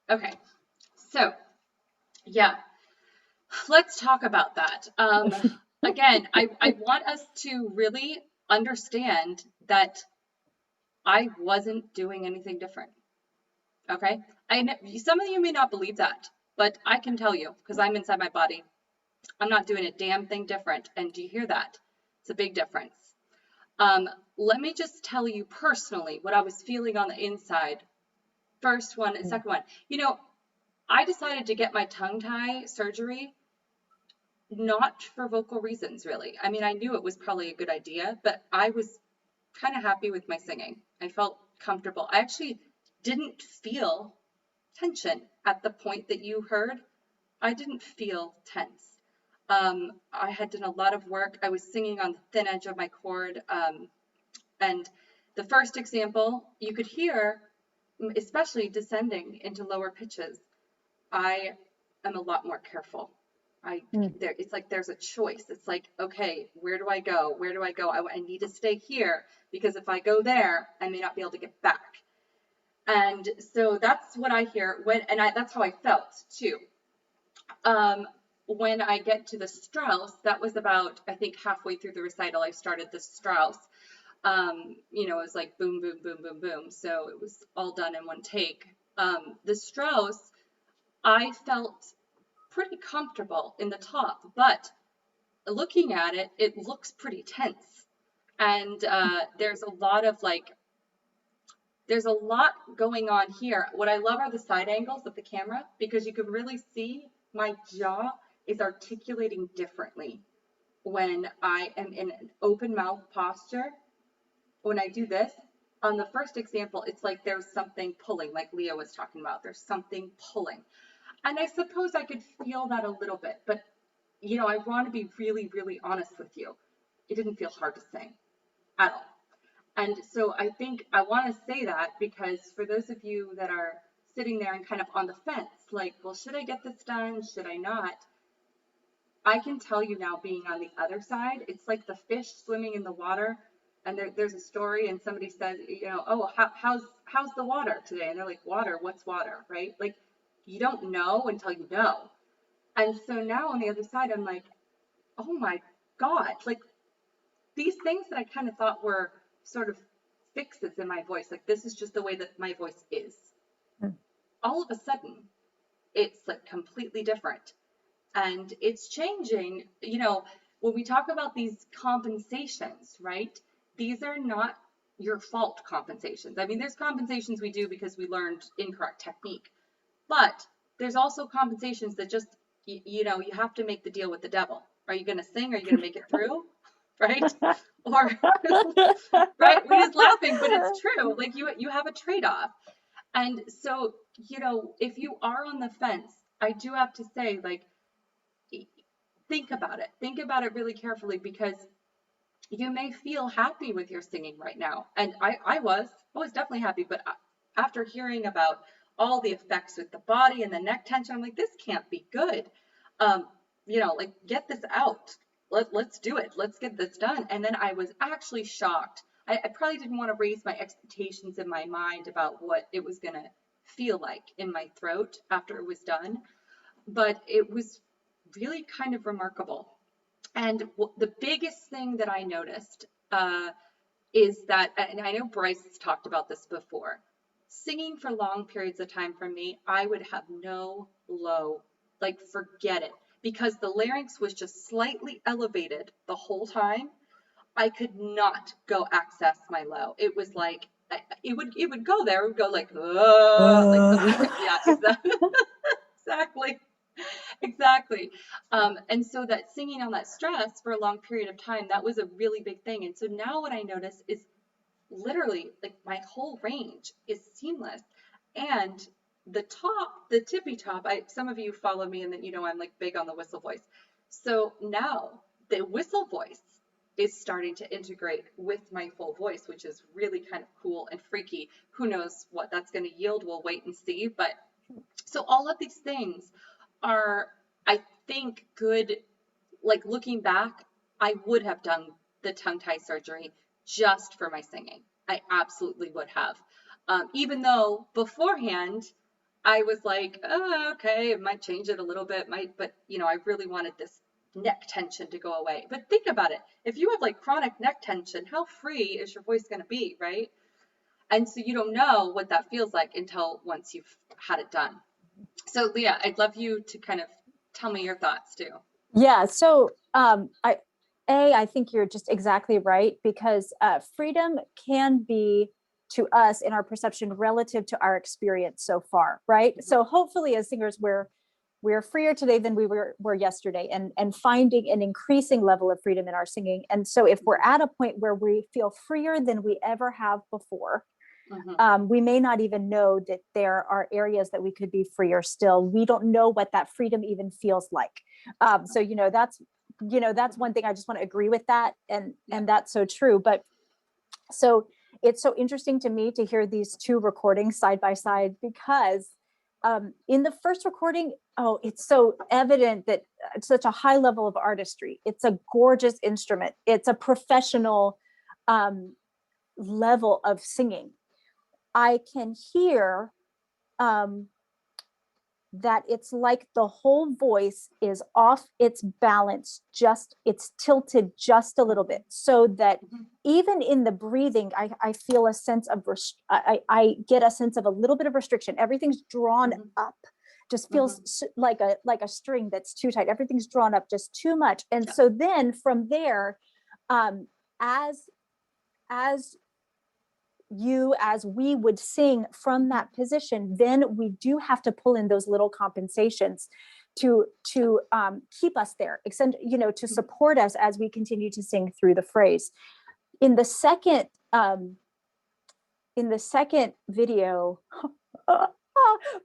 [SPEAKER 1] Okay, so yeah, let's talk about that. Again, I want us to really understand that I wasn't doing anything different. Okay, some of you may not believe that, but I can tell you because I'm inside my body. I'm not doing a damn thing different. And do you hear that? It's a big difference. Let me just tell you personally what I was feeling on the inside. First one and second one. You know, I decided to get my tongue tie surgery not for vocal reasons, really. I mean, I knew it was probably a good idea, but I was kind of happy with my singing. I felt comfortable. I actually didn't feel tension at the point that you heard. I didn't feel tense. I had done a lot of work. I was singing on the thin edge of my cord. And the first example, you could hear, especially descending into lower pitches, I am a lot more careful. It's like there's a choice. It's like, okay, where do I go? Where do I go? I need to stay here because if I go there, I may not be able to get back. And so that's what I hear that's how I felt too. When I get to the Strauss, that was about, I think halfway through the recital, I started the Strauss. You know, it was like boom, boom, boom, boom, boom. So it was all done in one take. The Strauss, I felt pretty comfortable in the top, but looking at it, it looks pretty tense. And there's a lot going on here. What I love are the side angles of the camera because you can really see my jaw is articulating differently when I am in an open mouth posture. When I do this, on the first example, it's like there's something pulling, like Leah was talking about. There's something pulling. And I suppose I could feel that a little bit, but you know, I want to be really, really honest with you. It didn't feel hard to sing at all. And so I think I want to say that because for those of you that are sitting there and kind of on the fence, like, well, should I get this done? Should I not? I can tell you now, being on the other side, it's like the fish swimming in the water. And there's a story, and somebody said, you know, oh, how's the water today? And they're like, water? What's water? Right? Like, you don't know until you know. And so now on the other side, I'm like, oh my God, like these things that I kind of thought were sort of fixes in my voice, like this is just the way that my voice is. All of a sudden, it's like completely different. and it's changing. You know, when we talk about these compensations, right? These are not your fault compensations. I mean, there's compensations we do because we learned incorrect technique, but there's also compensations that just, you know, you have to make the deal with the devil. Are you going to sing? Are you going to make it through? Right? Or, right? We're just laughing, but it's true. Like you have a trade-off. And so, you know, if you are on the fence, I do have to say, like, think about it. Think about it really carefully, because you may feel happy with your singing right now. And I was definitely happy, but after hearing about all the effects with the body and the neck tension, I'm like, this can't be good. You know, like, get this out. Let's do it. Let's get this done. And then I was actually shocked. I probably didn't want to raise my expectations in my mind about what it was going to feel like in my throat after it was done. But it was really kind of remarkable. And the biggest thing that I noticed is that, and I know Bryce has talked about this before, singing for long periods of time for me, I would have no low, like, forget it, because the larynx was just slightly elevated the whole time. I could not go access my low. It was like, it would go there, it would go like, yeah, exactly. Exactly. And so that singing on that stress for a long period of time, that was a really big thing. And so now what I notice is literally, like, my whole range is seamless. And the tippy top, some of you follow me and then, you know, I'm like big on the whistle voice. So now the whistle voice is starting to integrate with my full voice, which is really kind of cool and freaky. Who knows what that's going to yield? We'll wait and see. But so all of these things are, I think, good. Like, looking back, I would have done the tongue tie surgery just for my singing. I absolutely would have. Even though beforehand I was like, oh, okay, it might change it a little bit, but you know, I really wanted this neck tension to go away. But think about it. If you have like chronic neck tension, how free is your voice going to be, right? And so you don't know what that feels like until once you've had it done. So Leah, I'd love you to kind of tell me your thoughts too.
[SPEAKER 6] Yeah. So I think you're just exactly right, because freedom can be, to us, in our perception, relative to our experience so far, right? Mm-hmm. So hopefully as singers, we're freer today than we were yesterday, and finding an increasing level of freedom in our singing. And so if we're at a point where we feel freer than we ever have before, mm-hmm. We may not even know that there are areas that we could be freer still. We don't know what that freedom even feels like. So, that's one thing. I just want to agree with that. And that's so true. But so it's so interesting to me to hear these two recordings side by side, because in the first recording, it's so evident that it's such a high level of artistry. It's a gorgeous instrument. It's a professional level of singing. I can hear that it's like the whole voice is off its balance, it's tilted just a little bit, so that even in the breathing, I feel a sense of, I get a sense of a little bit of restriction. Everything's drawn up, just feels like a string that's too tight. Everything's drawn up just too much. And so then from there, as we would sing from that position, then we do have to pull in those little compensations to keep us there, to support us as we continue to sing through the phrase. In the second video,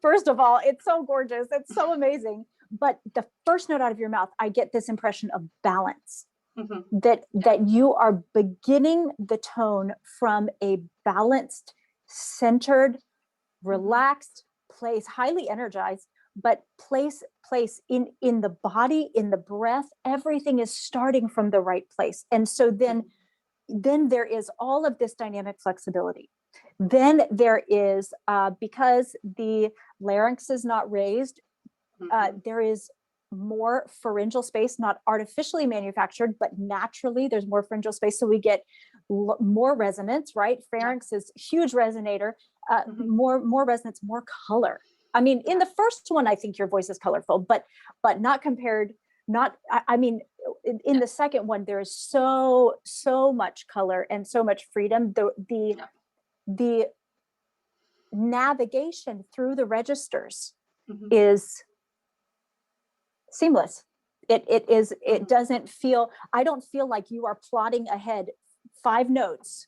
[SPEAKER 6] first of all, it's so gorgeous, it's so amazing. But the first note out of your mouth, I get this impression of balance. Mm-hmm. That you are beginning the tone from a balanced, centered, relaxed place, highly energized, but place in the body, in the breath, everything is starting from the right place. And so then there is all of this dynamic flexibility. Then there is, because the larynx is not raised, there is more pharyngeal space, not artificially manufactured, but naturally there's more pharyngeal space. So we get more resonance, right? Pharynx is huge resonator, more resonance, more color. I mean, in the first one, I think your voice is colorful, but not compared, I mean, in the second one, there is so much color and so much freedom. The navigation through the registers is seamless. It doesn't feel, I don't feel like you are plotting ahead 5 notes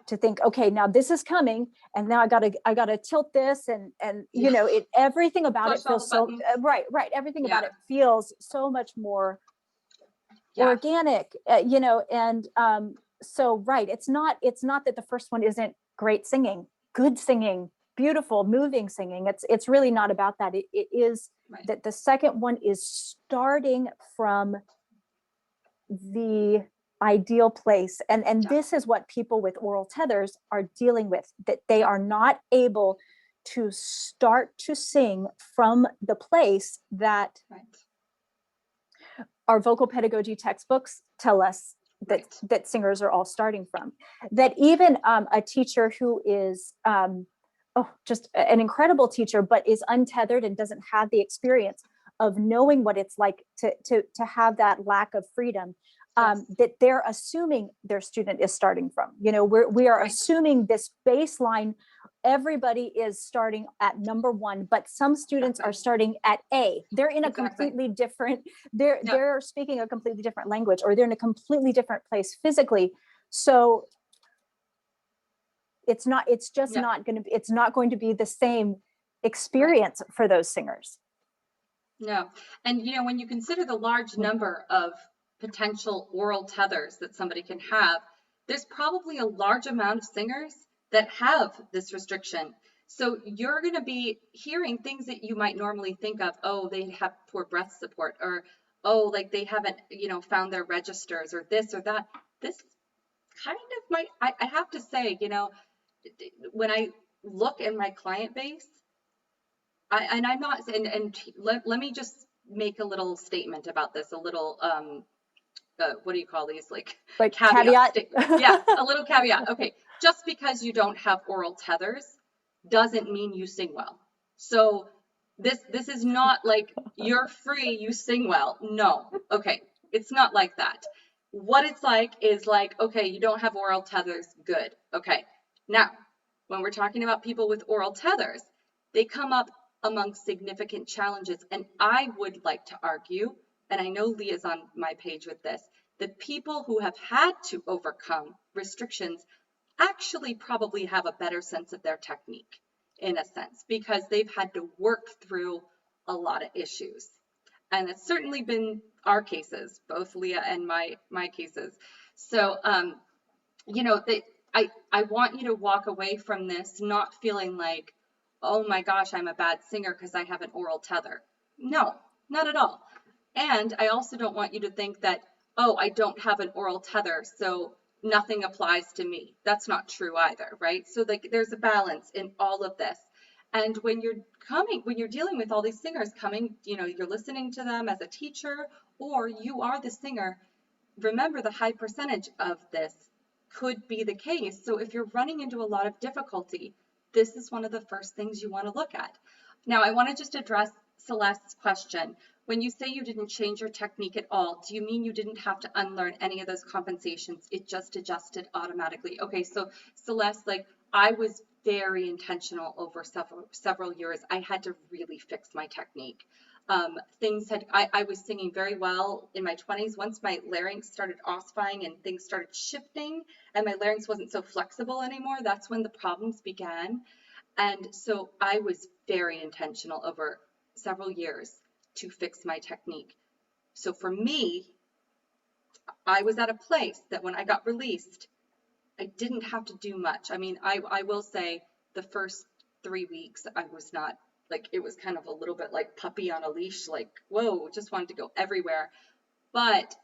[SPEAKER 6] to think, okay, now this is coming, and now I gotta tilt this, and you know, everything about
[SPEAKER 1] Push
[SPEAKER 6] it feels so right. Everything about it feels so much more organic, you know, and so right. It's not that the first one isn't great singing, good singing, beautiful, moving singing. It's really not about that. It is that the second one is starting from the ideal place, and this is what people with oral tethers are dealing with, that they are not able to start to sing from the place that our vocal pedagogy textbooks tell us that singers are all starting from. That even a teacher who is just an incredible teacher, but is untethered and doesn't have the experience of knowing what it's like to have that lack of freedom, that they're assuming their student is starting from. You know, we are assuming this baseline. Everybody is starting at number 1, but some students are starting at A. They're in a completely different, they're speaking a completely different language, or they're in a completely different place physically. So it's not going to be the same experience for those singers.
[SPEAKER 1] No. And, you know, when you consider the large number of potential oral tethers that somebody can have, there's probably a large amount of singers that have this restriction. So you're going to be hearing things that you might normally think of, oh, they have poor breath support, or, oh, like they haven't, you know, found their registers, or this or that. This kind of might, I have to say, you know, when I look in my client base, I'm not, and let me just make a little statement about this, a little, what do you call these? Like
[SPEAKER 6] caveat?
[SPEAKER 1] Yeah, a little caveat. Okay. Just because you don't have oral tethers doesn't mean you sing well. So this is not like you're free, you sing well. No. Okay. It's not like that. What it's like is like, okay, you don't have oral tethers. Good. Okay. Now, when we're talking about people with oral tethers, they come up among significant challenges. And I would like to argue, and I know Leah's on my page with this, that people who have had to overcome restrictions actually probably have a better sense of their technique, in a sense, because they've had to work through a lot of issues. And it's certainly been our cases, both Leah and my cases. So, you know, I want you to walk away from this not feeling like, oh my gosh, I'm a bad singer because I have an oral tether. No, not at all. And I also don't want you to think that, oh, I don't have an oral tether, so nothing applies to me. That's not true either, right? So like there's a balance in all of this. And when you're dealing with all these singers coming, you know, you're listening to them as a teacher, or you are the singer, remember the high percentage of this could be the case. So if you're running into a lot of difficulty, this is one of the first things you want to look at. Now, I want to just address Celeste's question. When you say you didn't change your technique at all, do you mean you didn't have to unlearn any of those compensations? It just adjusted automatically. Okay, so Celeste, like I was very intentional over several years. I had to really fix my technique. I was singing very well in my 20s. Once my larynx started ossifying and things started shifting and my larynx wasn't so flexible anymore, that's when the problems began. And so I was very intentional over several years to fix my technique. So for me, I was at a place that when I got released, I didn't have to do much. I mean, I will say the first 3 weeks, I was not, like, it was kind of a little bit like puppy on a leash, like, whoa, just wanted to go everywhere. But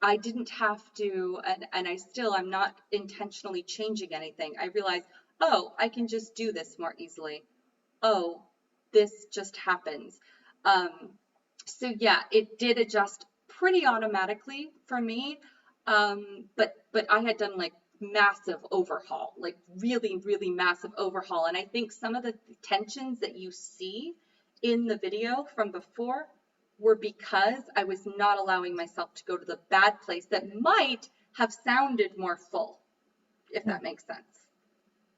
[SPEAKER 1] I didn't have to, and I'm not intentionally changing anything. I realized, oh, I can just do this more easily. Oh, this just happens. So yeah, it did adjust pretty automatically for me. But I had done like massive overhaul, like really, really massive overhaul. And I think some of the tensions that you see in the video from before were because I was not allowing myself to go to the bad place that might have sounded more full, if that makes sense.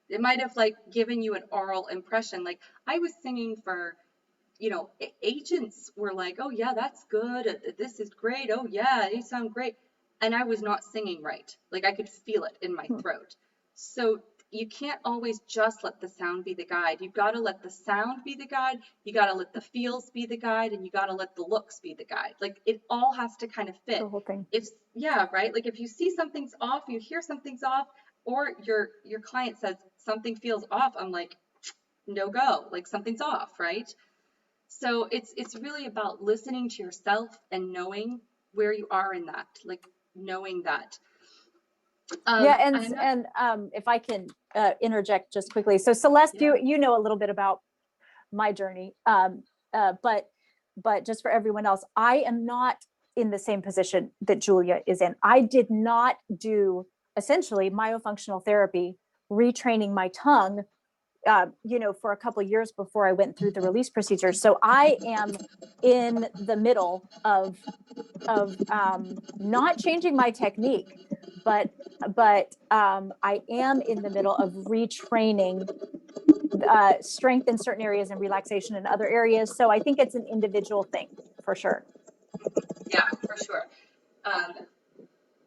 [SPEAKER 1] It might have like given you an oral impression. Like I was singing for, you know, agents were like, oh yeah, that's good. This is great. Oh yeah, you sound great. And I was not singing right. Like I could feel it in my throat. So you can't always just let the sound be the guide. You've got to let the sound be the guide. You got to let the feels be the guide, and you got to let the looks be the guide. Like it all has to kind of fit.
[SPEAKER 6] The whole thing.
[SPEAKER 1] Yeah, right. Like if you see something's off, you hear something's off, or your client says something feels off, I'm like, no go. Like something's off, right? So it's really about listening to yourself and knowing where you are in that, like knowing that.
[SPEAKER 6] If I can interject just quickly. So Celeste, you know a little bit about my journey, but just for everyone else, I am not in the same position that Julia is in. I did not do essentially myofunctional therapy, retraining my tongue, for a couple of years before I went through the release procedure. So I am in the middle of not changing my technique, but I am in the middle of retraining strength in certain areas and relaxation in other areas. So I think it's an individual thing for sure.
[SPEAKER 1] Yeah, for sure.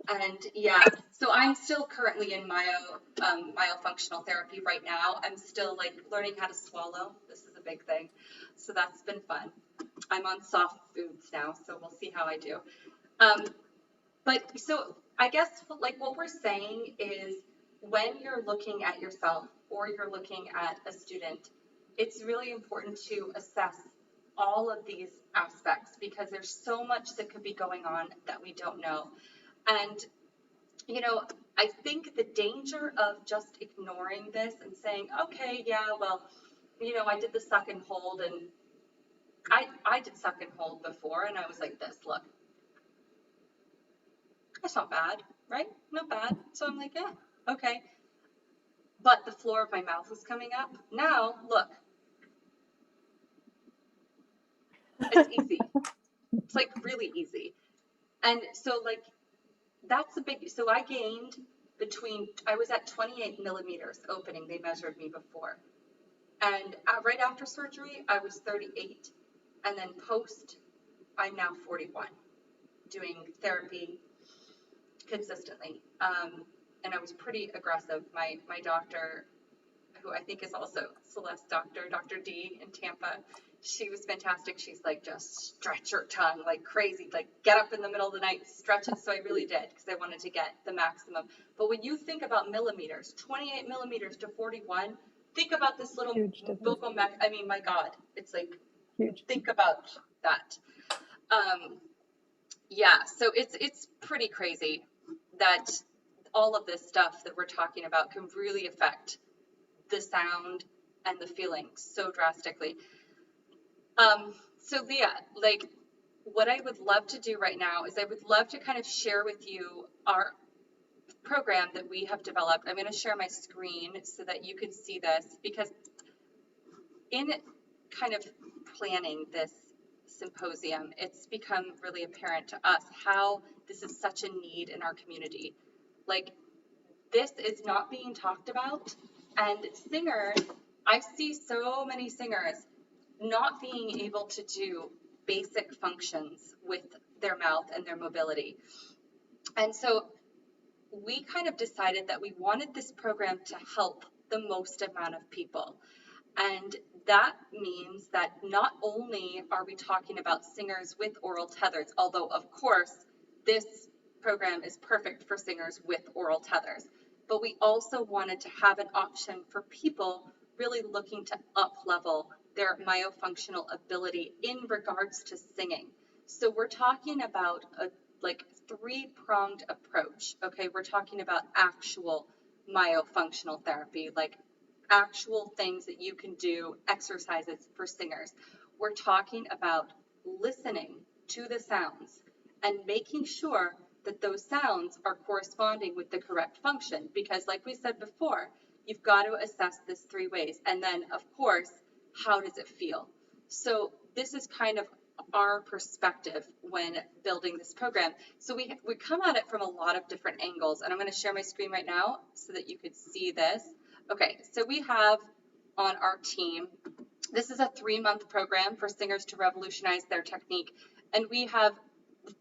[SPEAKER 1] And yeah, so I'm still currently in myofunctional therapy right now. I'm still like learning how to swallow. This is a big thing. So that's been fun. I'm on soft foods now, so we'll see how I do. But so I guess like what we're saying is when you're looking at yourself or you're looking at a student, it's really important to assess all of these aspects because there's so much that could be going on that we don't know. And, I think the danger of just ignoring this and saying, okay, yeah, well, I did the suck and hold, and I did suck and hold before, and I was like this, look, that's not bad, right? Not bad. So I'm like, yeah, okay. But the floor of my mouth was coming up. Now, look, it's easy. It's like really easy. And so like, that's a big, so I gained I was at 28 millimeters opening. They measured me before. And right after surgery, I was 38. And then post, I'm now 41, doing therapy consistently. And I was pretty aggressive. My doctor, who I think is also Celeste's doctor, Dr. D in Tampa, she was fantastic. She's like, just stretch your tongue like crazy, like get up in the middle of the night, stretch it. So I really did because I wanted to get the maximum. But when you think about millimeters, 28 millimeters to 41, think about this little vocal I mean, my God, it's like, huge. Think about that. Yeah, so it's pretty crazy that all of this stuff that we're talking about can really affect the sound and the feeling so drastically. So Leah, like what I would love to do right now is I would love to kind of share with you our program that we have developed. I'm going to share my screen so that you can see this, because in kind of planning this symposium, it's become really apparent to us how this is such a need in our community. Like this is not being talked about, and singers, I see so many singers not being able to do basic functions with their mouth and their mobility. And so we kind of decided that we wanted this program to help the most amount of people. And that means that not only are we talking about singers with oral tethers, although of course this program is perfect for singers with oral tethers, but we also wanted to have an option for people really looking to up-level their myofunctional ability in regards to singing. So we're talking about a like three-pronged approach, okay? We're talking about actual myofunctional therapy, like actual things that you can do, exercises for singers. We're talking about listening to the sounds and making sure that those sounds are corresponding with the correct function. Because like we said before, you've got to assess this 3 ways. And then of course, how does it feel? So this is kind of our perspective when building this program. So we come at it from a lot of different angles, and I'm going to share my screen right now so that you could see this. Okay, so we have on our team, this is a 3-month program for singers to revolutionize their technique, and we have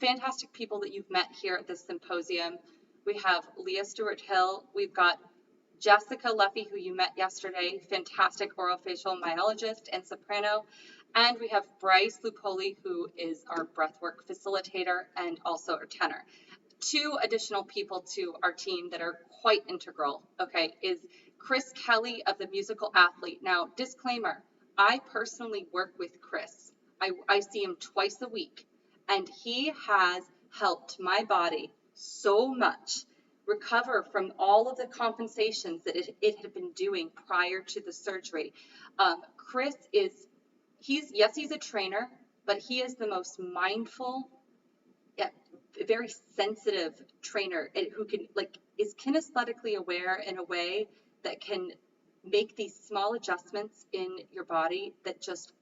[SPEAKER 1] fantastic people that you've met here at this symposium. We have Leah Stewart-Hill, we've got Jessica Leffy, who you met yesterday, fantastic orofacial myologist and soprano. And we have Bryce Lupoli, who is our breathwork facilitator and also our tenor. 2 additional people to our team that are quite integral, okay, is Chris Kelly of the Musical Athlete. Now, disclaimer, I personally work with Chris. I see him twice a week, and he has helped my body so much recover from all of the compensations that it had been doing prior to the surgery. Chris is, he's a trainer, but he is the most mindful, yet very sensitive trainer who can, like, is kinesthetically aware in a way that can make these small adjustments in your body that just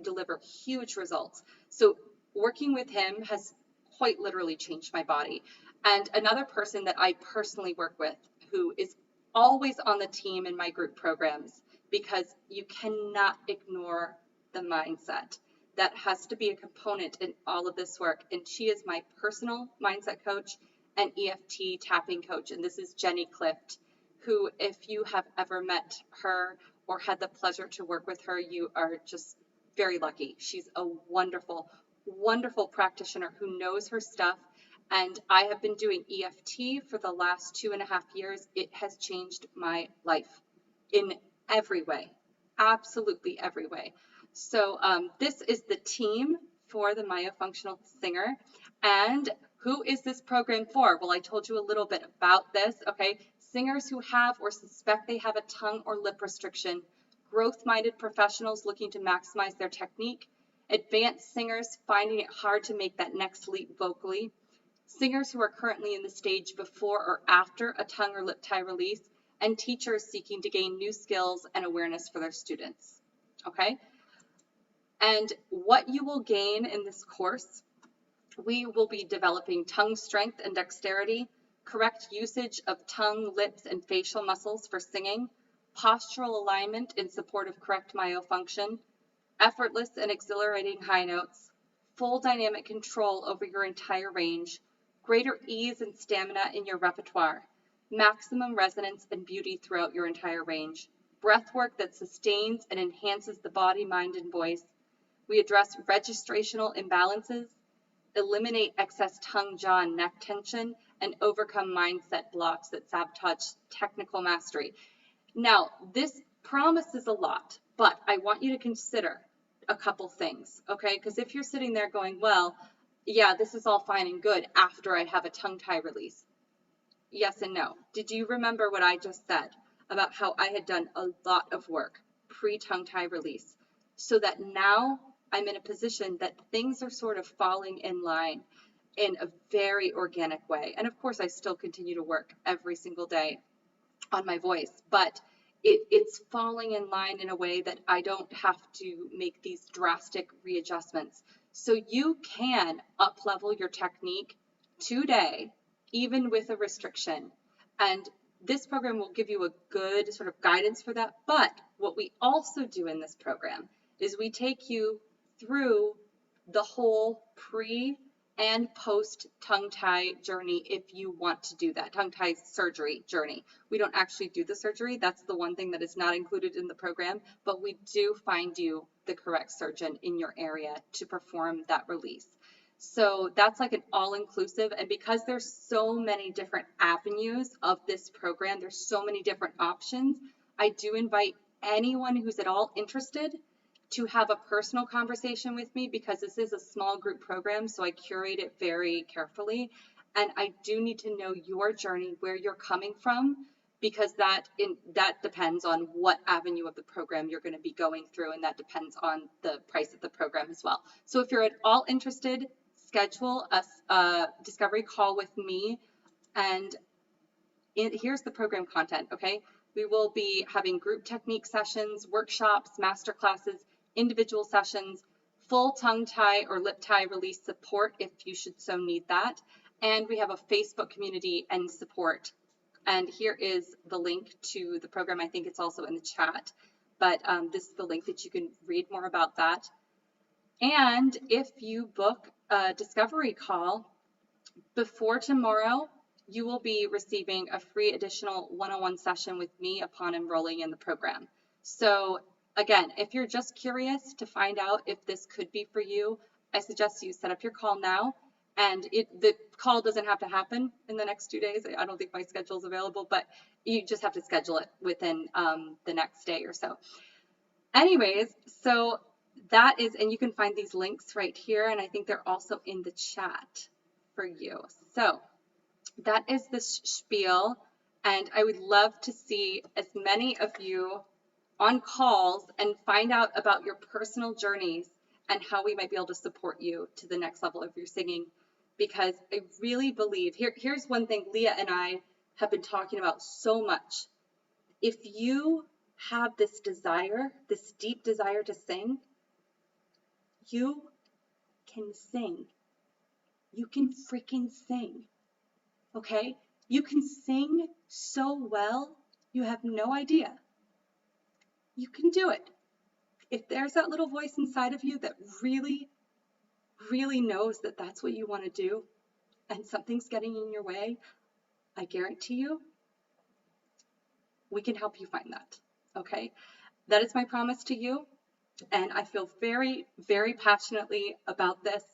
[SPEAKER 1] deliver huge results. So working with him has quite literally changed my body. And another person that I personally work with, who is always on the team in my group programs, because you cannot ignore the mindset. That has to be a component in all of this work. And she is my personal mindset coach and EFT tapping coach. And this is Jenny Clift, who, if you have ever met her or had the pleasure to work with her, you are just very lucky. She's a wonderful, wonderful practitioner who knows her stuff. And I have been doing EFT for the last 2.5 years. It has changed my life in every way, absolutely every way. So this is the team for the Myofunctional Singer. And who is this program for? Well, I told you a little bit about this, okay? Singers who have or suspect they have a tongue or lip restriction, growth-minded professionals looking to maximize their technique, advanced singers finding it hard to make that next leap vocally, singers who are currently in the stage before or after a tongue or lip tie release, and teachers seeking to gain new skills and awareness for their students, okay? And what you will gain in this course, we will be developing tongue strength and dexterity, correct usage of tongue, lips, and facial muscles for singing, postural alignment in support of correct myofunction, effortless and exhilarating high notes, full dynamic control over your entire range, greater ease and stamina in your repertoire, maximum resonance and beauty throughout your entire range, breath work that sustains and enhances the body, mind, and voice. We address registrational imbalances, eliminate excess tongue, jaw, and neck tension, and overcome mindset blocks that sabotage technical mastery. Now, this promises a lot, but I want you to consider a couple things, okay? Because if you're sitting there going, well, yeah, this is all fine and good after I have a tongue tie release. Yes and no. Did you remember what I just said about how I had done a lot of work pre-tongue tie release so that now I'm in a position that things are sort of falling in line in a very organic way. And of course, I still continue to work every single day on my voice, but it's falling in line in a way that I don't have to make these drastic readjustments. So you can up-level your technique today, even with a restriction. And this program will give you a good sort of guidance for that. But what we also do in this program is we take you through the whole pre and post tongue tie journey if you want to do that, tongue tie surgery journey. We don't actually do the surgery. That's the one thing that is not included in the program, but we do find you the correct surgeon in your area to perform that release. So that's like an all-inclusive, and because there's so many different avenues of this program, there's so many different options, I do invite anyone who's at all interested to have a personal conversation with me, because this is a small group program, so I curate it very carefully. And I do need to know your journey, where you're coming from, because that depends on what avenue of the program you're going to be going through, and that depends on the price of the program as well. So if you're at all interested, schedule a discovery call with me, and here's the program content, okay? We will be having group technique sessions, workshops, master classes, individual sessions, full tongue tie or lip tie release support if you should so need that. And we have a Facebook community and support. And here is the link to the program. I think it's also in the chat, but this is the link that you can read more about that. And if you book a discovery call before tomorrow, you will be receiving a free additional one-on-one session with me upon enrolling in the program. So again, if you're just curious to find out if this could be for you, I suggest you set up your call now. And the call doesn't have to happen in the next 2 days. I don't think my schedule is available, but you just have to schedule it within the next day or so. Anyways, so that is, and you can find these links right here, and I think they're also in the chat for you. So that is the spiel, and I would love to see as many of you on calls and find out about your personal journeys and how we might be able to support you to the next level of your singing, because I really believe, here's one thing Leah and I have been talking about so much. If you have this desire, this deep desire to sing, you can sing. You can freaking sing, okay? You can sing so well, you have no idea. You can do it. If there's that little voice inside of you that really, really knows that that's what you want to do, and something's getting in your way, I guarantee you, we can help you find that, okay? That is my promise to you, and I feel very, very passionately about this.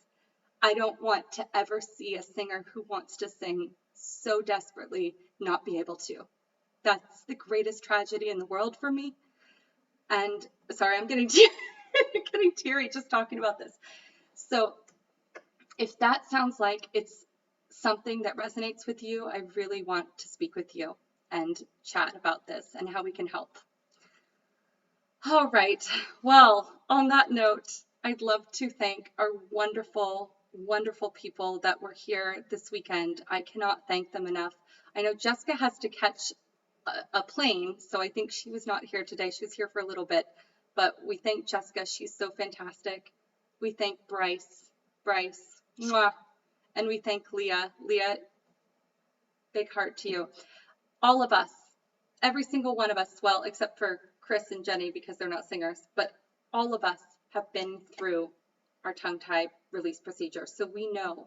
[SPEAKER 1] I don't want to ever see a singer who wants to sing so desperately not be able to. That's the greatest tragedy in the world for me. And sorry, I'm getting teary just talking about this. So if that sounds like it's something that resonates with you, I really want to speak with you and chat about this and how we can help. All right. Well, on that note, I'd love to thank our wonderful, wonderful people that were here this weekend. I cannot thank them enough. I know Jessica has to catch a plane, so I think she was not here today. She was here for a little bit, but we thank Jessica. She's so fantastic. We thank Bryce, mwah. And we thank Leah. Leah, big heart to you. All of us, every single one of us, well, except for Chris and Jenny because they're not singers, but all of us have been through our tongue tie release procedure. So we know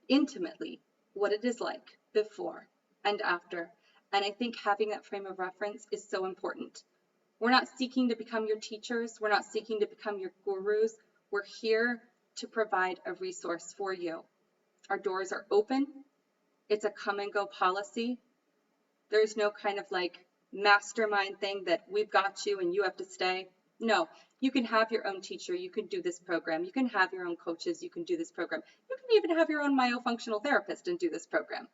[SPEAKER 1] intimately what it is like before and after. And I think having that frame of reference is so important. We're not seeking to become your teachers. We're not seeking to become your gurus. We're here to provide a resource for you. Our doors are open. It's a come and go policy. There's no kind of like mastermind thing that we've got you and you have to stay. No, you can have your own teacher. You can do this program. You can have your own coaches. You can do this program. You can even have your own myofunctional therapist and do this program.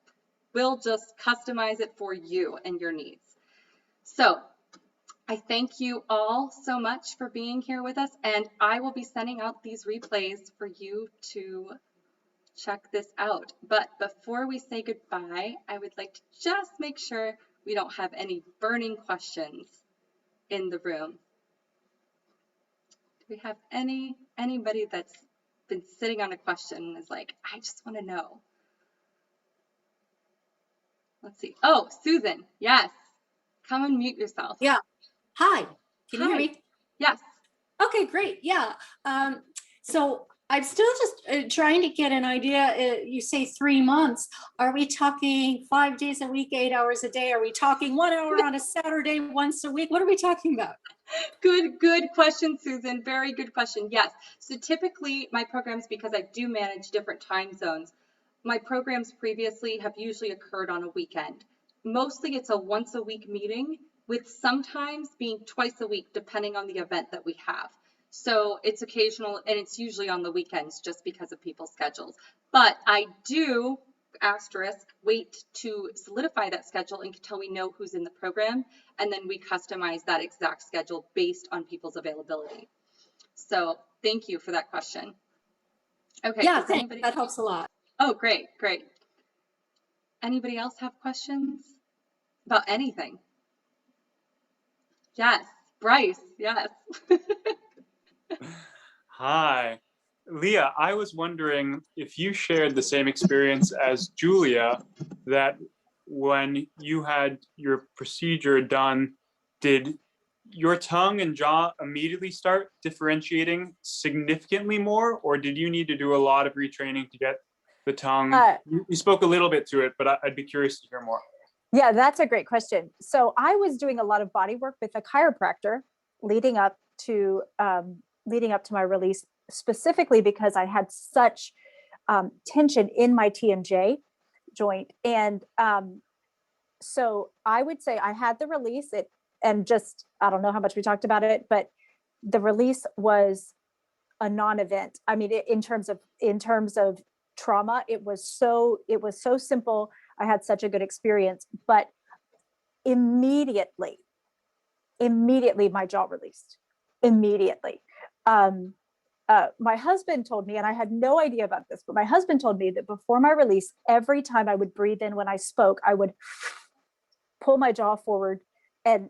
[SPEAKER 1] We'll just customize it for you and your needs. So I thank you all so much for being here with us, and I will be sending out these replays for you to check this out. But before we say goodbye, I would like to just make sure we don't have any burning questions in the room. Do we have anybody that's been sitting on a question and is like, I just want to know? Let's see. Oh, Susan, yes. Come and mute yourself.
[SPEAKER 7] Yeah. Hi. Can you hear me?
[SPEAKER 1] Yes.
[SPEAKER 7] Okay, great. Yeah. So I'm still just trying to get an idea. You say 3 months. Are we talking 5 days a week, 8 hours a day? Are we talking 1 hour on a Saturday once a week? What are we talking about?
[SPEAKER 1] Good question, Susan. Very good question. Yes. So typically my programs, because I do manage different time zones, my programs previously have usually occurred on a weekend. Mostly it's a once a week meeting, with sometimes being twice a week, depending on the event that we have. So it's occasional, and it's usually on the weekends just because of people's schedules. But I do, asterisk, wait to solidify that schedule until we know who's in the program, and then we customize that exact schedule based on people's availability. So thank you for that question. Okay.
[SPEAKER 7] Yeah,
[SPEAKER 1] does
[SPEAKER 7] thanks.
[SPEAKER 1] anybody?
[SPEAKER 7] That helps a lot.
[SPEAKER 1] Oh, great, great. Anybody else have questions about anything? Yes, Bryce, yes.
[SPEAKER 2] Hi. Leah, I was wondering if you shared the same experience as Julia, that when you had your procedure done, did your tongue and jaw immediately start differentiating significantly more, or did you need to do a lot of retraining to get the tongue? You spoke a little bit to it, but I'd be curious to hear more.
[SPEAKER 6] Yeah, that's a great question. So I was doing a lot of body work with a chiropractor leading up to my release, specifically because I had such tension in my TMJ joint. And so I would say I had the release and just, I don't know how much we talked about it, but the release was a non-event. I mean, in terms of trauma, it was so simple. I had such a good experience, but immediately my jaw released. Immediately. My husband told me, and I had no idea about this, but my husband told me that before my release, every time I would breathe in when I spoke, I would pull my jaw forward and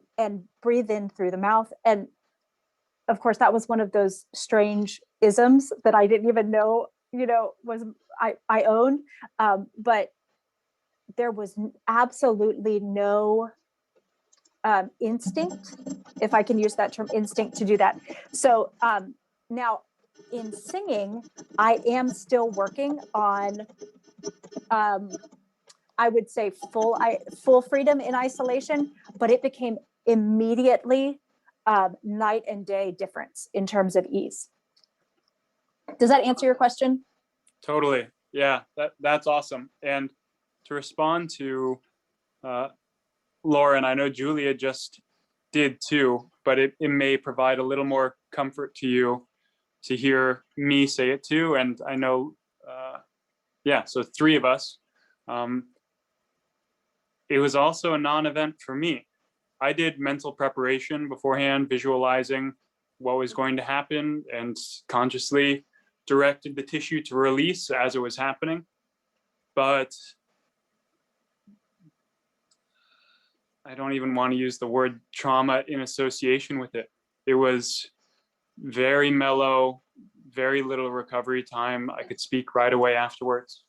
[SPEAKER 6] breathe in through the mouth. And of course, that was one of those strange isms that I didn't even know, was I owned. But there was absolutely no instinct, if I can use that term, instinct, to do that. So now in singing, I am still working on, I would say full freedom in isolation, but it became immediately night and day difference in terms of ease. Does that answer your question?
[SPEAKER 2] Totally. Yeah, that's awesome. And to respond to Lauren, I know Julia just did too, but it may provide a little more comfort to you to hear me say it too. And I know, so 3 of us. It was also a non-event for me. I did mental preparation beforehand, visualizing what was going to happen, and consciously directed the tissue to release as it was happening. But I don't even want to use the word trauma in association with it. It was very mellow, very little recovery time. I could speak right away afterwards.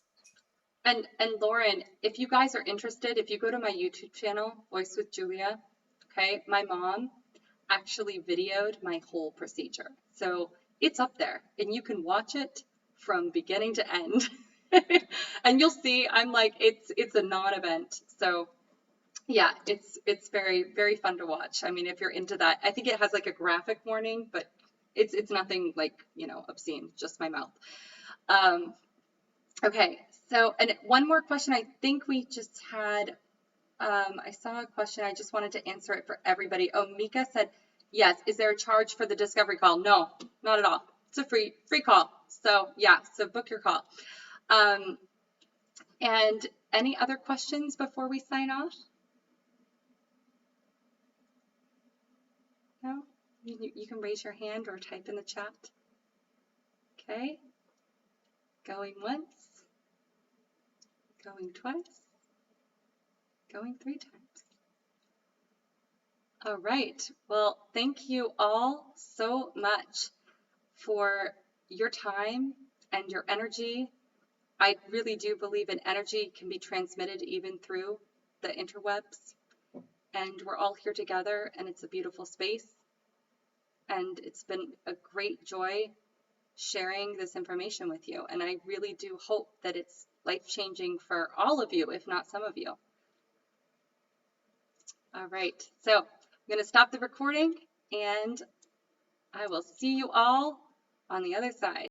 [SPEAKER 1] And Lauren, if you guys are interested, if you go to my YouTube channel, Voice with Julia, okay, my mom actually videoed my whole procedure. So it's up there and you can watch it from beginning to end. And you'll see, I'm like, it's a non-event. So yeah, it's very, very fun to watch. I mean, if you're into that, I think it has like a graphic warning, but it's nothing like, obscene, just my mouth. Okay, so, and one more question. I think we just had, I saw a question. I just wanted to answer it for everybody. Oh, Mika said, yes. Is there a charge for the discovery call? No, not at all. It's a free call. So yeah, so book your call. And any other questions before we sign off? No? You can raise your hand or type in the chat. Okay. Going once. Going twice. Going 3 times. All right. Well, thank you all so much for your time and your energy. I really do believe in energy can be transmitted even through the interwebs. And we're all here together, and it's a beautiful space. And it's been a great joy sharing this information with you. And I really do hope that it's life-changing for all of you, if not some of you. All right. So I'm going to stop the recording, and I will see you all on the other side.